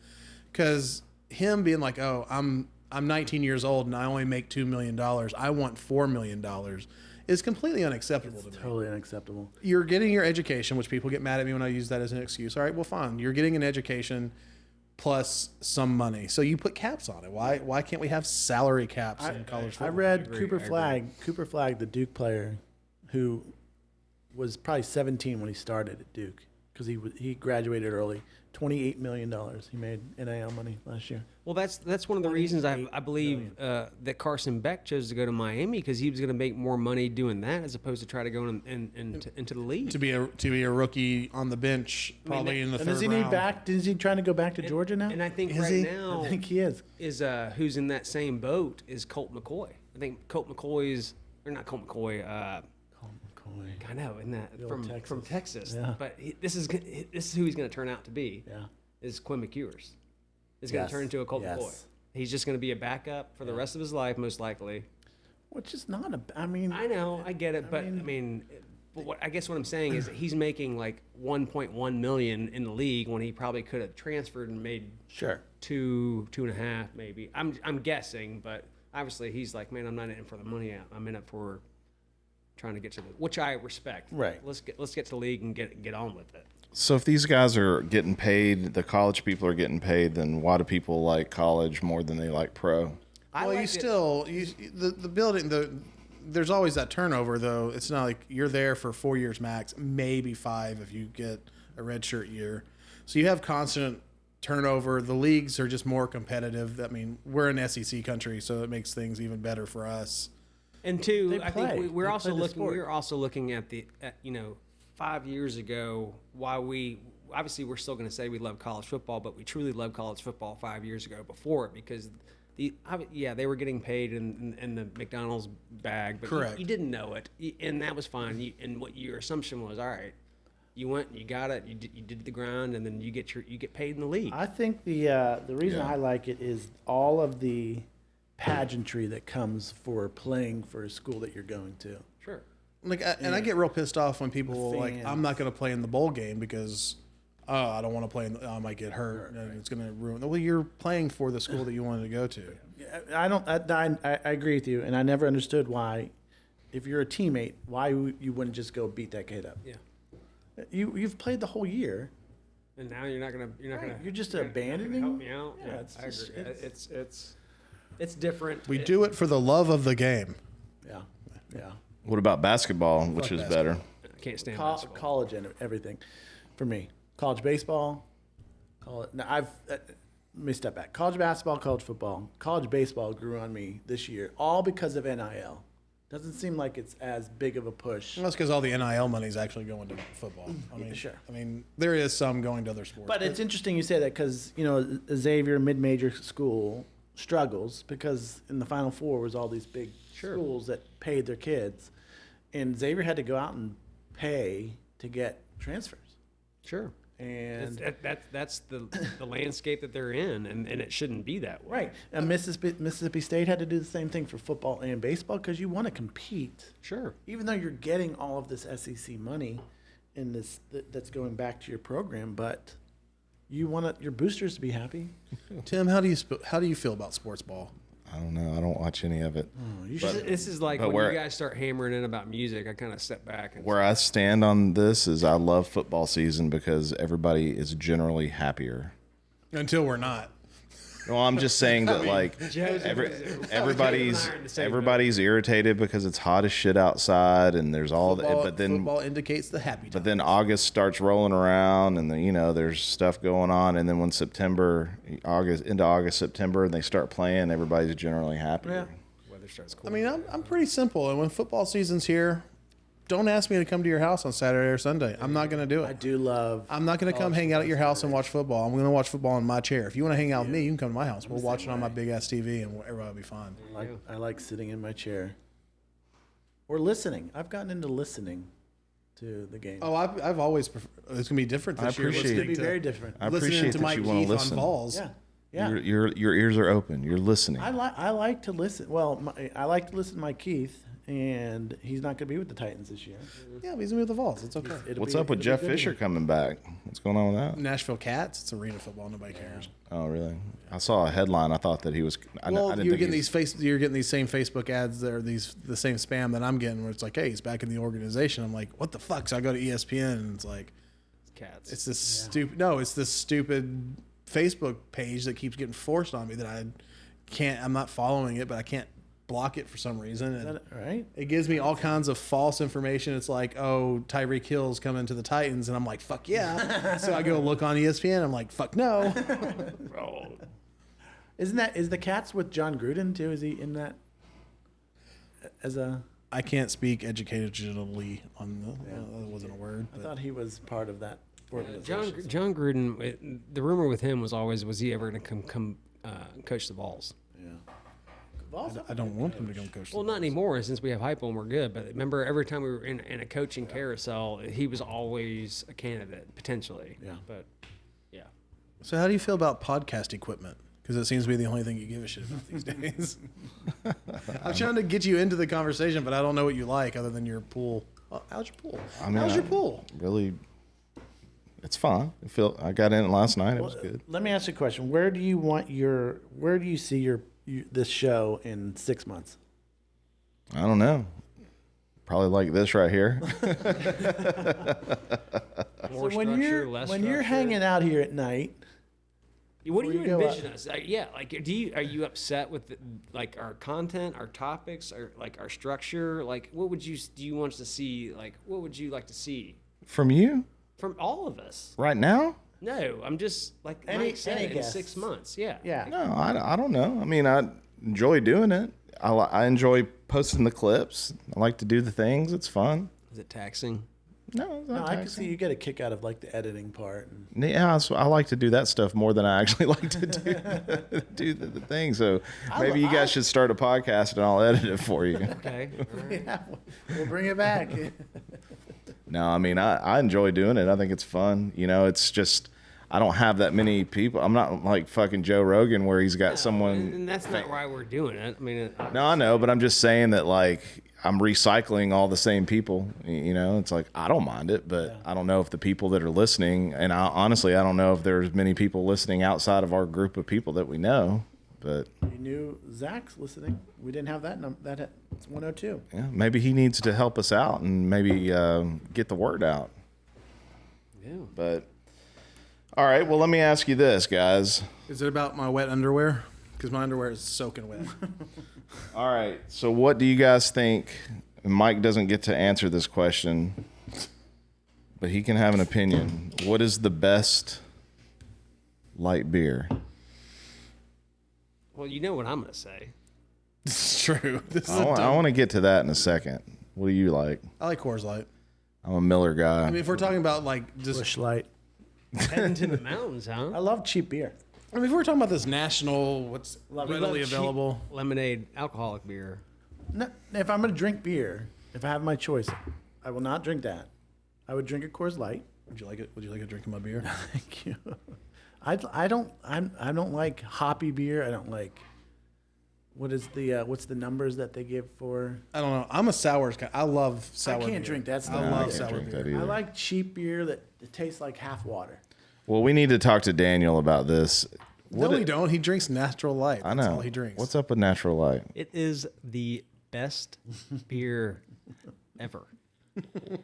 because him being like, oh, I'm 19 years old and I only make $2 million. I want $4 million is completely unacceptable to me. Totally unacceptable. You're getting your education, which people get mad at me when I use that as an excuse. All right, well, fine. You're getting an education plus some money. So you put caps on it. Why can't we have salary caps in college football? I read Cooper Flagg, the Duke player, who was probably 17 when he started at Duke, because he graduated early. $28 million he made NIL money last year. Well, that's one of the reasons I believe that Carson Beck chose to go to Miami, because he was going to make more money doing that as opposed to try to go into the league. to be a rookie on the bench, probably in the And third does he round. need back? Is he trying to go back to Georgia now? And I think Is right he? now I think he is. is who's in that same boat is Colt McCoy. I think Colt McCoy's, or not Colt McCoy. I know, isn't that from Texas? Yeah. But this is who he's going to turn out to be. Yeah. Is Quinn McEwers. Is going Yes. to turn into a Colt Yes. McCoy. He's just going to be a backup for the rest of his life, most likely. Which is not I mean, I know, I get it, but I guess what I'm saying is that he's making like 1.1 million in the league when he probably could have transferred and made sure. 2.5 maybe. I'm guessing, but obviously he's like, man, I'm not in it for the money. I'm in it for trying to get to the, which I respect. Right. Let's get to the league and get on with it. So if these guys are getting paid, the college people are getting paid, then why do people like college more than they like pro? The building, there's always that turnover, though. It's not like you're there for 4 years max, maybe 5 if you get a redshirt year. So you have constant turnover. The leagues are just more competitive. I mean, we're an SEC country, so it makes things even better for us. And two, They I play. think we're They also play the looking. sport. We're also looking at 5 years ago. Why we obviously we're still going to say we love college football, but we truly love college football 5 years ago before it, because they were getting paid in the McDonald's bag, but Correct. You didn't know it, and that was fine. And what your assumption was, all right, you went, you got it, you did the grind, and then you get paid in the league. I think the reason I like it is all of the pageantry that comes for playing for a school that you're going to. Sure. I get real pissed off when people will, like, fans. I'm not going to play in the bowl game because oh, I don't want to play. I might get hurt, and it's going to ruin. Well, you're playing for the school that you wanted to go to. I agree with you, and I never understood why, if you're a teammate, why you wouldn't just go beat that kid up. Yeah. You've played the whole year. And now you're not gonna. You're just you're not gonna abandoning? help me out. Yeah, Yeah, it's I just- agree. It's different. We do it for the love of the game. Yeah, yeah. What about basketball, which is better? I can't stand basketball. College and everything, for me. College baseball. Let me step back. College basketball, college football, college baseball grew on me this year, all because of NIL. Doesn't seem like it's as big of a push. That's because all the NIL money is actually going to football. I mean, Sure. I mean, there is some going to other sports. But it's interesting you say that because, Xavier, mid-major school, struggles because in the Final Four was all these big schools that paid their kids. And Xavier had to go out and pay to get transfers. Sure. And That's the landscape that they're in, and it shouldn't be that way. right. And Mississippi State had to do the same thing for football and baseball because you want to compete. Sure. Even though you're getting all of this SEC money in this that's going back to your program, but you want your boosters to be happy. Tim, how do you feel about sports ball? I don't know. I don't watch any of it. This is like but when where- you guys start hammering in about music, I kind of step back. And Where I stand on this is I love football season because everybody is generally happier. Until we're not. No, I'm just saying that like everybody's irritated because it's hot as shit outside and there's all Football, but then football indicates the happy time. but then August starts rolling around and then there's stuff going on and then when into August September and they start playing, everybody's generally happier. weather starts I cool. mean, I'm pretty simple. And when football season's here, don't ask me to come to your house on Saturday or Sunday. I'm not going to do I it. do love. I'm not going to come hang out at your house and watch football. I'm going to watch football in my chair. If you want to hang out with me, you can come to my house. We'll watch it on my big ass TV and everybody will be fine. I like sitting in my chair or listening. I've gotten into listening to the game. Oh, I've always preferred. It's going to be different this year. appreciate it's it. gonna be very different. I Listening appreciate to that Mike you want Keith to on listen. Vols. Yeah. Your ears are open. You're listening. I like to listen. Well, I like to listen to Mike Keith, and he's not going to be with the Titans this year. Yeah, but he's with the Vols. It's okay. What's up with Jeff good. Fisher coming back? What's going on with that? Nashville Cats. It's arena football. Nobody cares. Oh, really? I saw a headline. I thought that he was. I Well, didn't you're think getting he was- you're getting these same Facebook ads that are the same spam that I'm getting, where it's like, hey, he's back in the organization. I'm like, what the fuck? So I go to ESPN and it's like, Cats. it's this stupid. No, it's this stupid Facebook page that keeps getting forced on me that I can't. I'm not following it, but I can't block it for some reason. And Right? it gives me all kinds of false information. It's like, oh, Tyreek Hill's coming to the Titans, and I'm like, fuck yeah. So I go look on ESPN. I'm like, fuck no. Is the Cats with John Gruden too? Is he in that as a? I can't speak educationally on that wasn't a word. I But thought he was part of that organization. John Gruden. The rumor with him was always, was he ever going to come coach the Vols? I don't want him to come coach. Well, not anymore since we have Heupel and we're good. But remember, every time we were in a coaching carousel, he was always a candidate potentially. Yeah. But yeah. So how do you feel about podcast equipment? Because it seems to be the only thing you give a shit about these days. I'm trying to get you into the conversation, but I don't know what you like other than your pool. Oh, how's your pool? How's your pool? Really, it's fine. I got in it last night. It was good. Let me ask you a question. Where do you see your this show in 6 months? I don't know. Probably like this right here. More So when structure, less you're structure. hanging out here at night, What do before you you go envision us? Yeah, like are you upset with like our content, our topics, or like our structure? Like, what would do you want us to see? Like, what would you like to see From you from all of us? right now? No, I'm just like Any- Mike said, any in guests. 6 months. Yeah. yeah. No, I don't know. I mean, I enjoy doing it. I enjoy posting the clips. I like to do the things. It's fun. Is it taxing? No, it's No, not I can taxing. see you get a kick out of like the editing part. And Yeah, so I like to do that stuff more than I actually like to do the thing. So maybe you guys should start a podcast and I'll edit it for you. Okay. All right. yeah, we'll bring it back. No, I mean, I enjoy doing it. I think it's fun. It's just, I don't have that many people. I'm not like fucking Joe Rogan where he's got someone. And that's not why we're doing it. I mean, No, I know, but I'm just saying that like I'm recycling all the same people. You know, it's like I don't mind it, but I don't know if the people that are listening, and honestly, I don't know if there's many people listening outside of our group of people that we know. But You knew Zach's listening. We didn't have that number. It's 102. yeah, maybe he needs to help us out and maybe get the word out. Yeah. But all right, well, let me ask you this, guys. Is it about my wet underwear? Because my underwear is soaking wet. All right, so what do you guys think? Mike doesn't get to answer this question, but he can have an opinion. What is the best light beer? Well, you know what I'm gonna say. It's true. This is I want to get to that in a second. What do you like? I like Coors Light. I'm a Miller guy. I mean, if we're talking about like just, Bush Light. Heading to the mountains, huh? I love cheap beer. I mean, if we're talking about this national, what's readily Cheap available. lemonade, alcoholic beer. No, if I'm going to drink beer, if I have my choice, I will not drink that. I would drink a Coors Light. Would you like it? Would you like a drink of my beer? Thank you. I don't like hoppy beer. I don't like. What's the numbers that they give for? I don't know. I'm a sours guy. I love sour. I can't beer. drink that stuff. I I love can't sour drink beer. that either. I like cheap beer that it tastes like half water. Well, we need to talk to Daniel about this. No, we don't. He drinks natural light. I That's know. all he drinks. What's up with Natural Light? It is the best beer ever.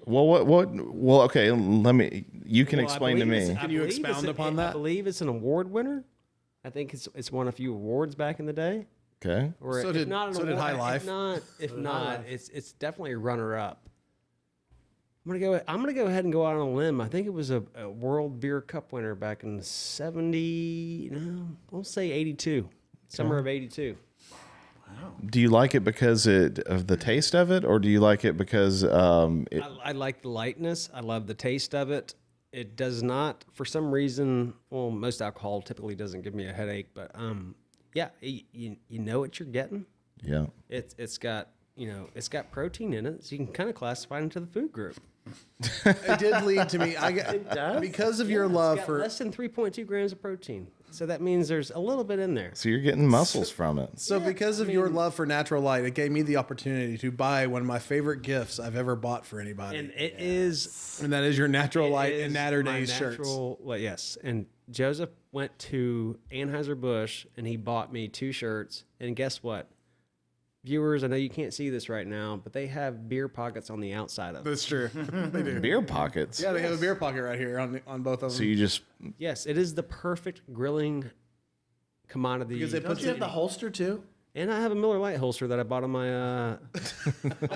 Well, well, okay. Let me. You can Well, I explain to believe me. it's- I Can you believe expound it's upon I that? believe it's an award winner. I think it's won a few awards back in the day. Okay. Or So if did- not an so did award, High Life. If not, it's definitely a runner up. I'm gonna go ahead and go out on a limb. I think it was a World Beer Cup winner back in '70. No, we'll say '82, summer of '82. Do you like it because of the taste of it, or do you like it because I like the lightness. I love the taste of it. It does not, for some reason. Well, most alcohol typically doesn't give me a headache, but yeah, you know what you're getting. yeah. It's got it's got protein in it, so you can kind of classify it into the food group. It did lead to me. Because of your love It's got for. less than 3.2 grams of protein, so that means there's a little bit in there. So you're getting muscles from it. So because of your love for natural light, it gave me the opportunity to buy one of my favorite gifts I've ever bought for anybody, And it is and that is your natural it light is and Natter my Days shirts. Well, yes. And Joseph went to Anheuser-Busch and he bought me 2 shirts. And guess what? Viewers, I know you can't see this right now, but they have beer pockets on the outside of it. That's true. They do. Beer pockets. Yeah, they have a beer pocket right here on both of them. So you just Yes, it is the perfect grilling commodity. Because they Don't put you have the holster too? And I have a Miller Lite holster that I bought on my on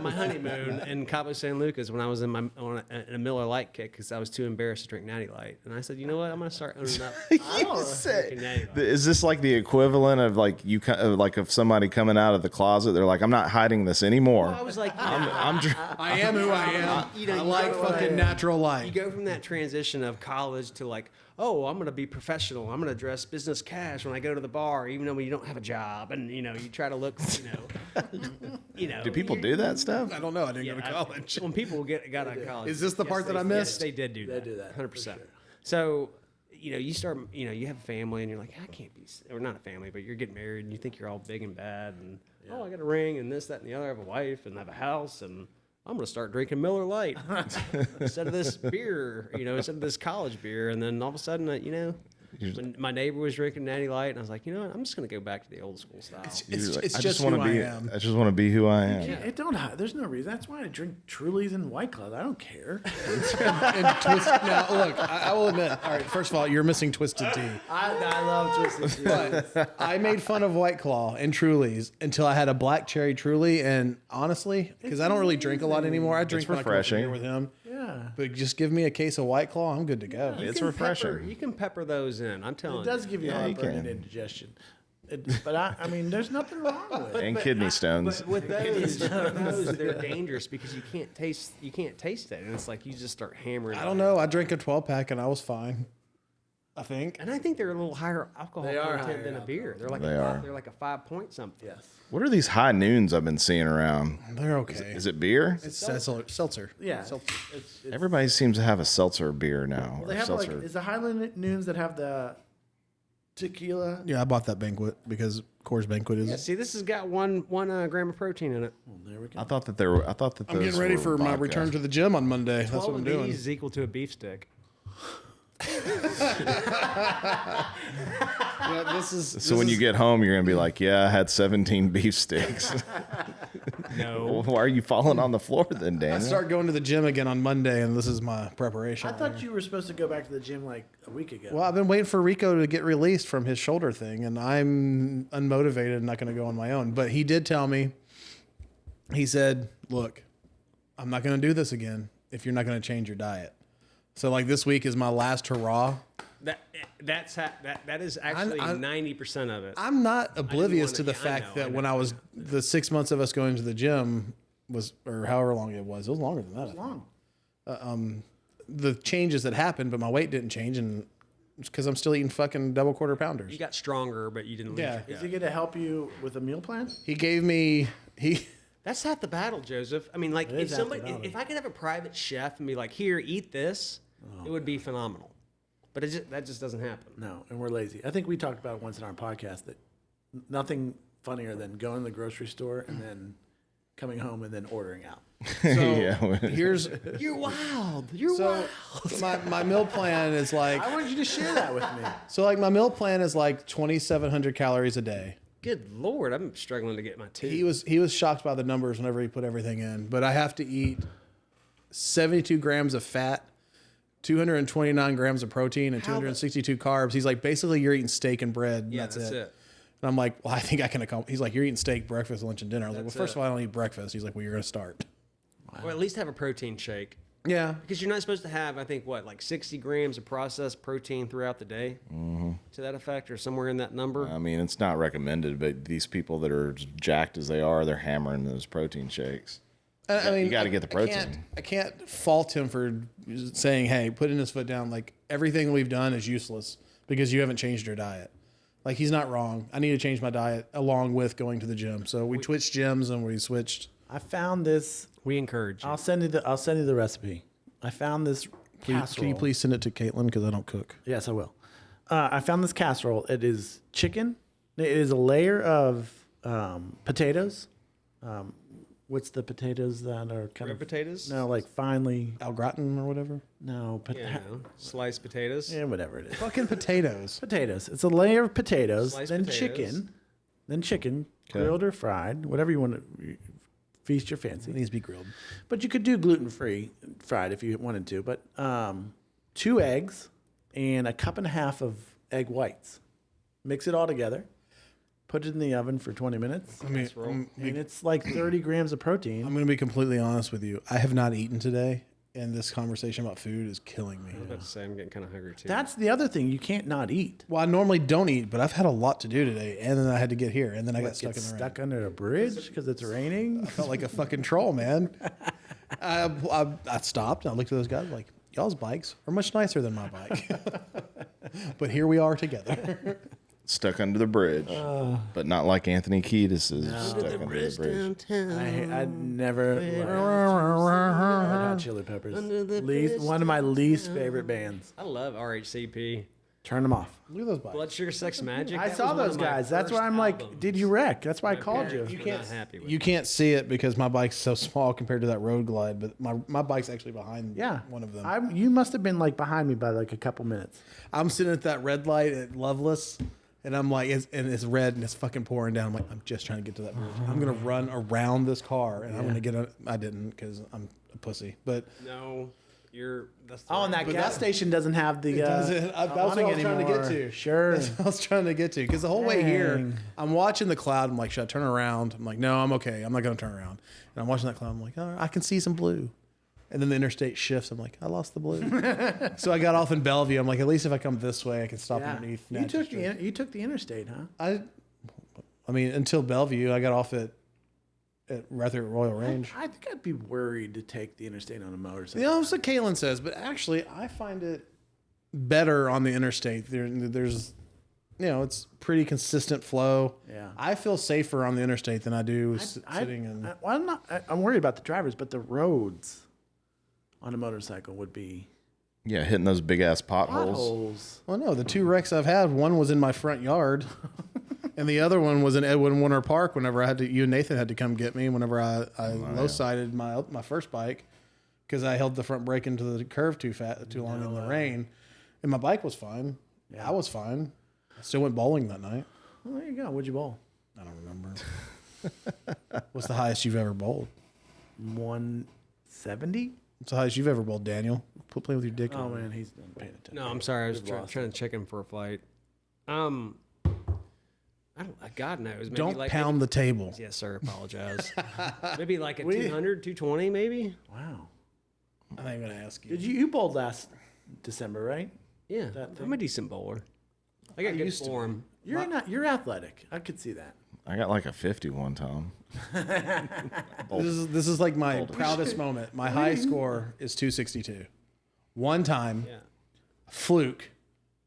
my honeymoon in Cabo San Lucas when I was in a Miller Lite kick because I was too embarrassed to drink Natty Light. And I said, you know what? I'm gonna start owning up. Drinking Natty Light. is this like the equivalent of like like of somebody coming out of the closet? They're like, I'm not hiding this anymore. I was like, I'm I am who I am. You know, I you like go- fucking natural you light. go from that transition of college to like, oh, I'm gonna be professional. I'm gonna dress business cash when I go to the bar, even though you don't have a job, and you try to look, Do people do that stuff? I don't know. I didn't go to I- college. when people got out of college. Is this the part that I missed? Yes, they did do that. do that, 100%. So, you start, you have a family and you're like, I can't be, or not a family, but you're getting married and you think you're all big and bad and, oh, I got a ring and this, that, and the other. I have a wife and I have a house and I'm going to start drinking Miller Lite instead of this beer, instead of this college beer. And then all of a sudden, when my neighbor was drinking Natty Light, and I was like, you know what? I'm just going to go back to the old school style. It's I just wanna who I be. am. I just want to be who I am. It don't. There's no reason. That's why I drink Trulies and White Claws. I don't care. And now, look, I will admit. All right, first of all, you're missing Twisted Tea. I love Twisted Tea. But I made fun of White Claw and Trulies until I had a black cherry Truly, and honestly, because I don't really drink a lot anymore, I drink when I come refreshing. here with him. Yeah. But just give me a case of White Claw, I'm good to go. It's can refreshing. You can pepper those in. I'm telling It does you. give you Yeah, you heartburn and can. indigestion. But I mean, there's nothing wrong with it. And kidney stones. But with those, they're dangerous because you can't taste it, and it's like you just start hammering. I don't know. I drank a 12-pack and I was fine. I think. And I think they're a little higher alcohol They are content higher than a beer. They're like They are. They're like a 5 point something. Yes. What are these high noons I've been seeing around? They're okay. Is it beer? It's seltzer. Yeah. Seltzer. It's, Everybody seems to have a seltzer beer now. they or have like seltzer. is the Highland Noons that have the tequila. Yeah, I bought that Banquet because Coors Banquet is. Yeah, see, this has got one gram of protein in it. Well, there we go. I thought that there were. I thought that I'm getting ready for my return to the gym on Monday. That's 12 what I'm of doing. these is equal to a beef stick. Yeah, this is. So when you get home, you're gonna be like, "Yeah, I had 17 beef sticks." No. Why are you falling on the floor then, I Daniel? start going to the gym again on Monday, and this is my preparation. I thought you were supposed to go back to the gym like a week ago. Well, I've been waiting for Rico to get released from his shoulder thing, and I'm unmotivated and not going to go on my own. But he did tell me, he said, look, I'm not going to do this again if you're not going to change your diet. So, like, this week is my last hurrah. That is actually 90% of it. I'm not oblivious wanna- to the yeah, I fact know, that I when I was the 6 months of us going to the gym was, or however long it was longer than that. It was long. The changes that happened, but my weight didn't change, and it's because I'm still eating fucking double quarter pounders. You got stronger, but you didn't lose. Yeah. your- Is he going to help you with a meal plan? He gave me That's half the battle, Joseph. I mean, like, It if is half the somebody, battle. if I could have a private chef and be like, "Here, eat this," it would be phenomenal. But that just doesn't happen. No, and we're lazy. I think we talked about it once in our podcast that nothing funnier than going to the grocery store and then coming home and then ordering out. so Yeah. here's You're wild. You're so wild. my meal plan is like I wanted you to share that with me. so like my meal plan is like 2,700 calories a day. Good Lord, I'm struggling to get my two. He was shocked by the numbers whenever he put everything in, but I have to eat 72 grams of fat, 229 grams of protein, and 262 carbs. He's like, basically, you're eating steak and bread. And Yeah, that's that's it. it. And I'm like, well, I think I can accomplish. He's like, you're eating steak, breakfast, lunch, and dinner. I was like, well, That's first it. of all, I don't eat breakfast. He's like, well, you're gonna start. Or at least have a protein shake. Yeah. Because you're not supposed to have, I think, like 60 grams of processed protein throughout the day, to that effect, or somewhere in that number. I mean, it's not recommended, but these people that are as jacked as they are, they're hammering those protein shakes. I mean, you got to get the protein. I can't fault him for saying, "Hey, putting his foot down." Like everything we've done is useless because you haven't changed your diet. Like he's not wrong. I need to change my diet along with going to the gym. So we switched gyms and we switched. I found this. We encourage you. I'll send you the recipe. I found this casserole. Can you please send it to Caitlin because I don't cook. Yes, I will. I found this casserole. It is chicken. It is a layer of potatoes. What's the potatoes that are kind Red of potatoes? No, like finely. Al gratin or whatever. No, Yeah, sliced potatoes. yeah, whatever it is. Fucking potatoes. Potatoes. It's a layer of potatoes, Sliced then potatoes. chicken, grilled or fried, whatever you want to feast your It fancy. needs to be grilled. But you could do gluten-free fried if you wanted to. But 2 eggs and a cup and a half of egg whites. Mix it all together. Put it in the oven for 20 minutes. I mean, And it's like 30 grams of protein. I'm going to be completely honest with you. I have not eaten today, and this conversation about food is killing me. I was about to say, I'm getting kind of hungry too. That's the other thing. You can't not eat. Well, I normally don't eat, but I've had a lot to do today, and then I had to get here, and then I got stuck Get in the rain. stuck under a bridge because it's raining. Felt like a fucking troll, man. I stopped and I looked at those guys like, y'all's bikes are much nicer than my bike. But here we are together. Stuck under the bridge, but not like Anthony Kiedis is stuck under the bridge. I never liked Red Hot Chili Peppers. One of my least favorite bands. I love RHCP. Turn them off. Look at those bikes. Blood Sugar Sex Magic. I that saw was one those of my guys. That's first why I'm like, albums. did you wreck? That's why I called you. You can't happy with. You can't see it because my bike's so small compared to that Road Glide, but my bike's actually behind Yeah, one of them. You must have been like behind me by like a couple minutes. I'm sitting at that red light at Loveless, and I'm like, it's red and it's fucking pouring down. I'm like, I'm just trying to get to that bridge. I'm gonna run around this car, and I'm gonna get a. I didn't because I'm a pussy, but. No, you're. That's the Oh, and that But gas that- station doesn't have the. That's what I was awning trying to get anymore. to. Sure. That's what I was trying to get to. Because the whole way here, Dang. I'm watching the cloud. I'm like, should I turn around? I'm like, no, I'm okay. I'm not going to turn around. And I'm watching that cloud. I'm like, oh, I can see some blue. And then the interstate shifts. I'm like, I lost the blue. So I got off in Bellevue. I'm like, at least if I come this way, I can stop Yeah. underneath. You took you took the interstate, huh? I mean, until Bellevue, I got off at rather at Royal Range. I think I'd be worried to take the interstate on a motorcycle. You know, that's what Kaylin says, but actually, I find it better on the interstate. There's, it's pretty consistent flow. Yeah. I feel safer on the interstate than I do sitting in. I'm worried about the drivers, but the roads on a motorcycle would be Yeah, hitting those big ass potholes. Potholes. Well, no, the 2 wrecks I've had, one was in my front yard, and the other one was in Edwin Winter Park. Whenever you and Nathan had to come get me, whenever I low sided my first bike because I held the front brake into the curve too long in the rain, and my bike was fine. I was fine. I still went bowling that night. Well, there you go. What'd you bowl? I don't remember. What's the highest you've ever bowled? 170. What's the highest you've ever bowled, Daniel? Quit playing with your dick. Oh man, he's not paying attention. No, I'm sorry. I was We've trying lost to check him for a flight. I don't. God knows. Maybe Don't like pound the table. Yes, sir. Apologize. Maybe like a 200, 220, maybe. Wow. I ain't gonna ask you. Did you bowled last December, right? Yeah, That I'm thing? a decent bowler. I got good form. You're athletic. I could see that. I got like a 50 one time. This is like my proudest moment. My high score is 262. One time, Yeah, fluke,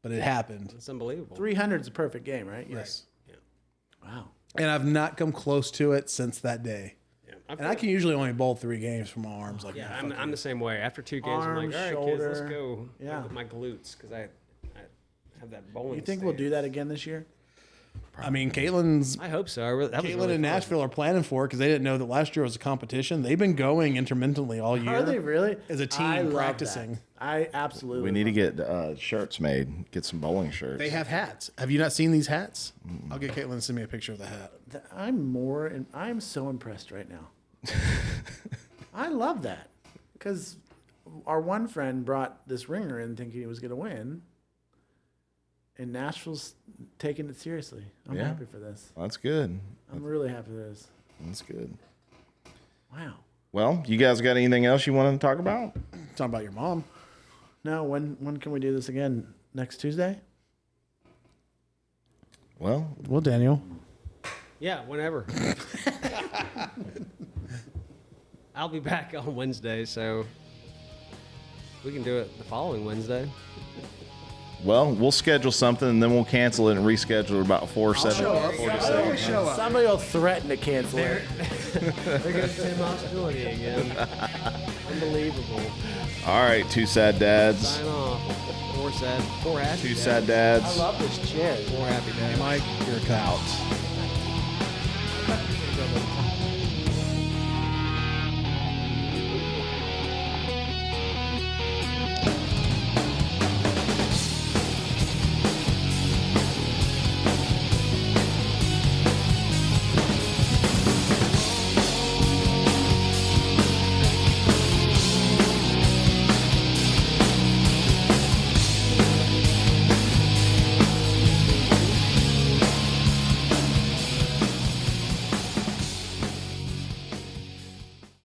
but it happened. it's unbelievable. 300 is a perfect game, right? Yes. Wow. And I've not come close to it since that day. Yeah, And I can usually only bowl 3 games from my arms. Like, Yeah, nah, fuck I'm you. the same way. After 2 games, I'm Arm, like, all right, kids, let's shoulder. go. Yeah. With my glutes because I have that bowling. You think we'll do that again this year? I mean, Caitlin's I hope so. That was Caitlin really and fun. Nashville are planning for it because they didn't know that last year was a competition. They've been going intermittently all year. Are they really? As a team I love practicing. that. I absolutely. We need to love get shirts made. Get some bowling shirts. They have hats. Have you not seen these hats? I'll get Caitlin to send me a picture of the hat. that. I'm so impressed right now. I love that because our one friend brought this ringer in thinking he was going to win, and Nashville's taking it seriously. I'm Yeah. happy for this. That's good. I'm really happy for this. That's good. Wow. Well, you guys got anything else you want to talk about? Talking about your mom. Now, when can we do this again? Next Tuesday? Well, Well, Daniel. Yeah, whenever. I'll be back on Wednesday, so we can do it the following Wednesday. we'll schedule something and then we'll cancel it and reschedule it about 4 7. Somebody will threaten to cancel it. There goes Tim Hostility again. Unbelievable. All right, 2 sad dads. Sign off. 4 happy 2 dads. sad dads. I love this chair. 4 happy dads. Mike, you're cut out. Out.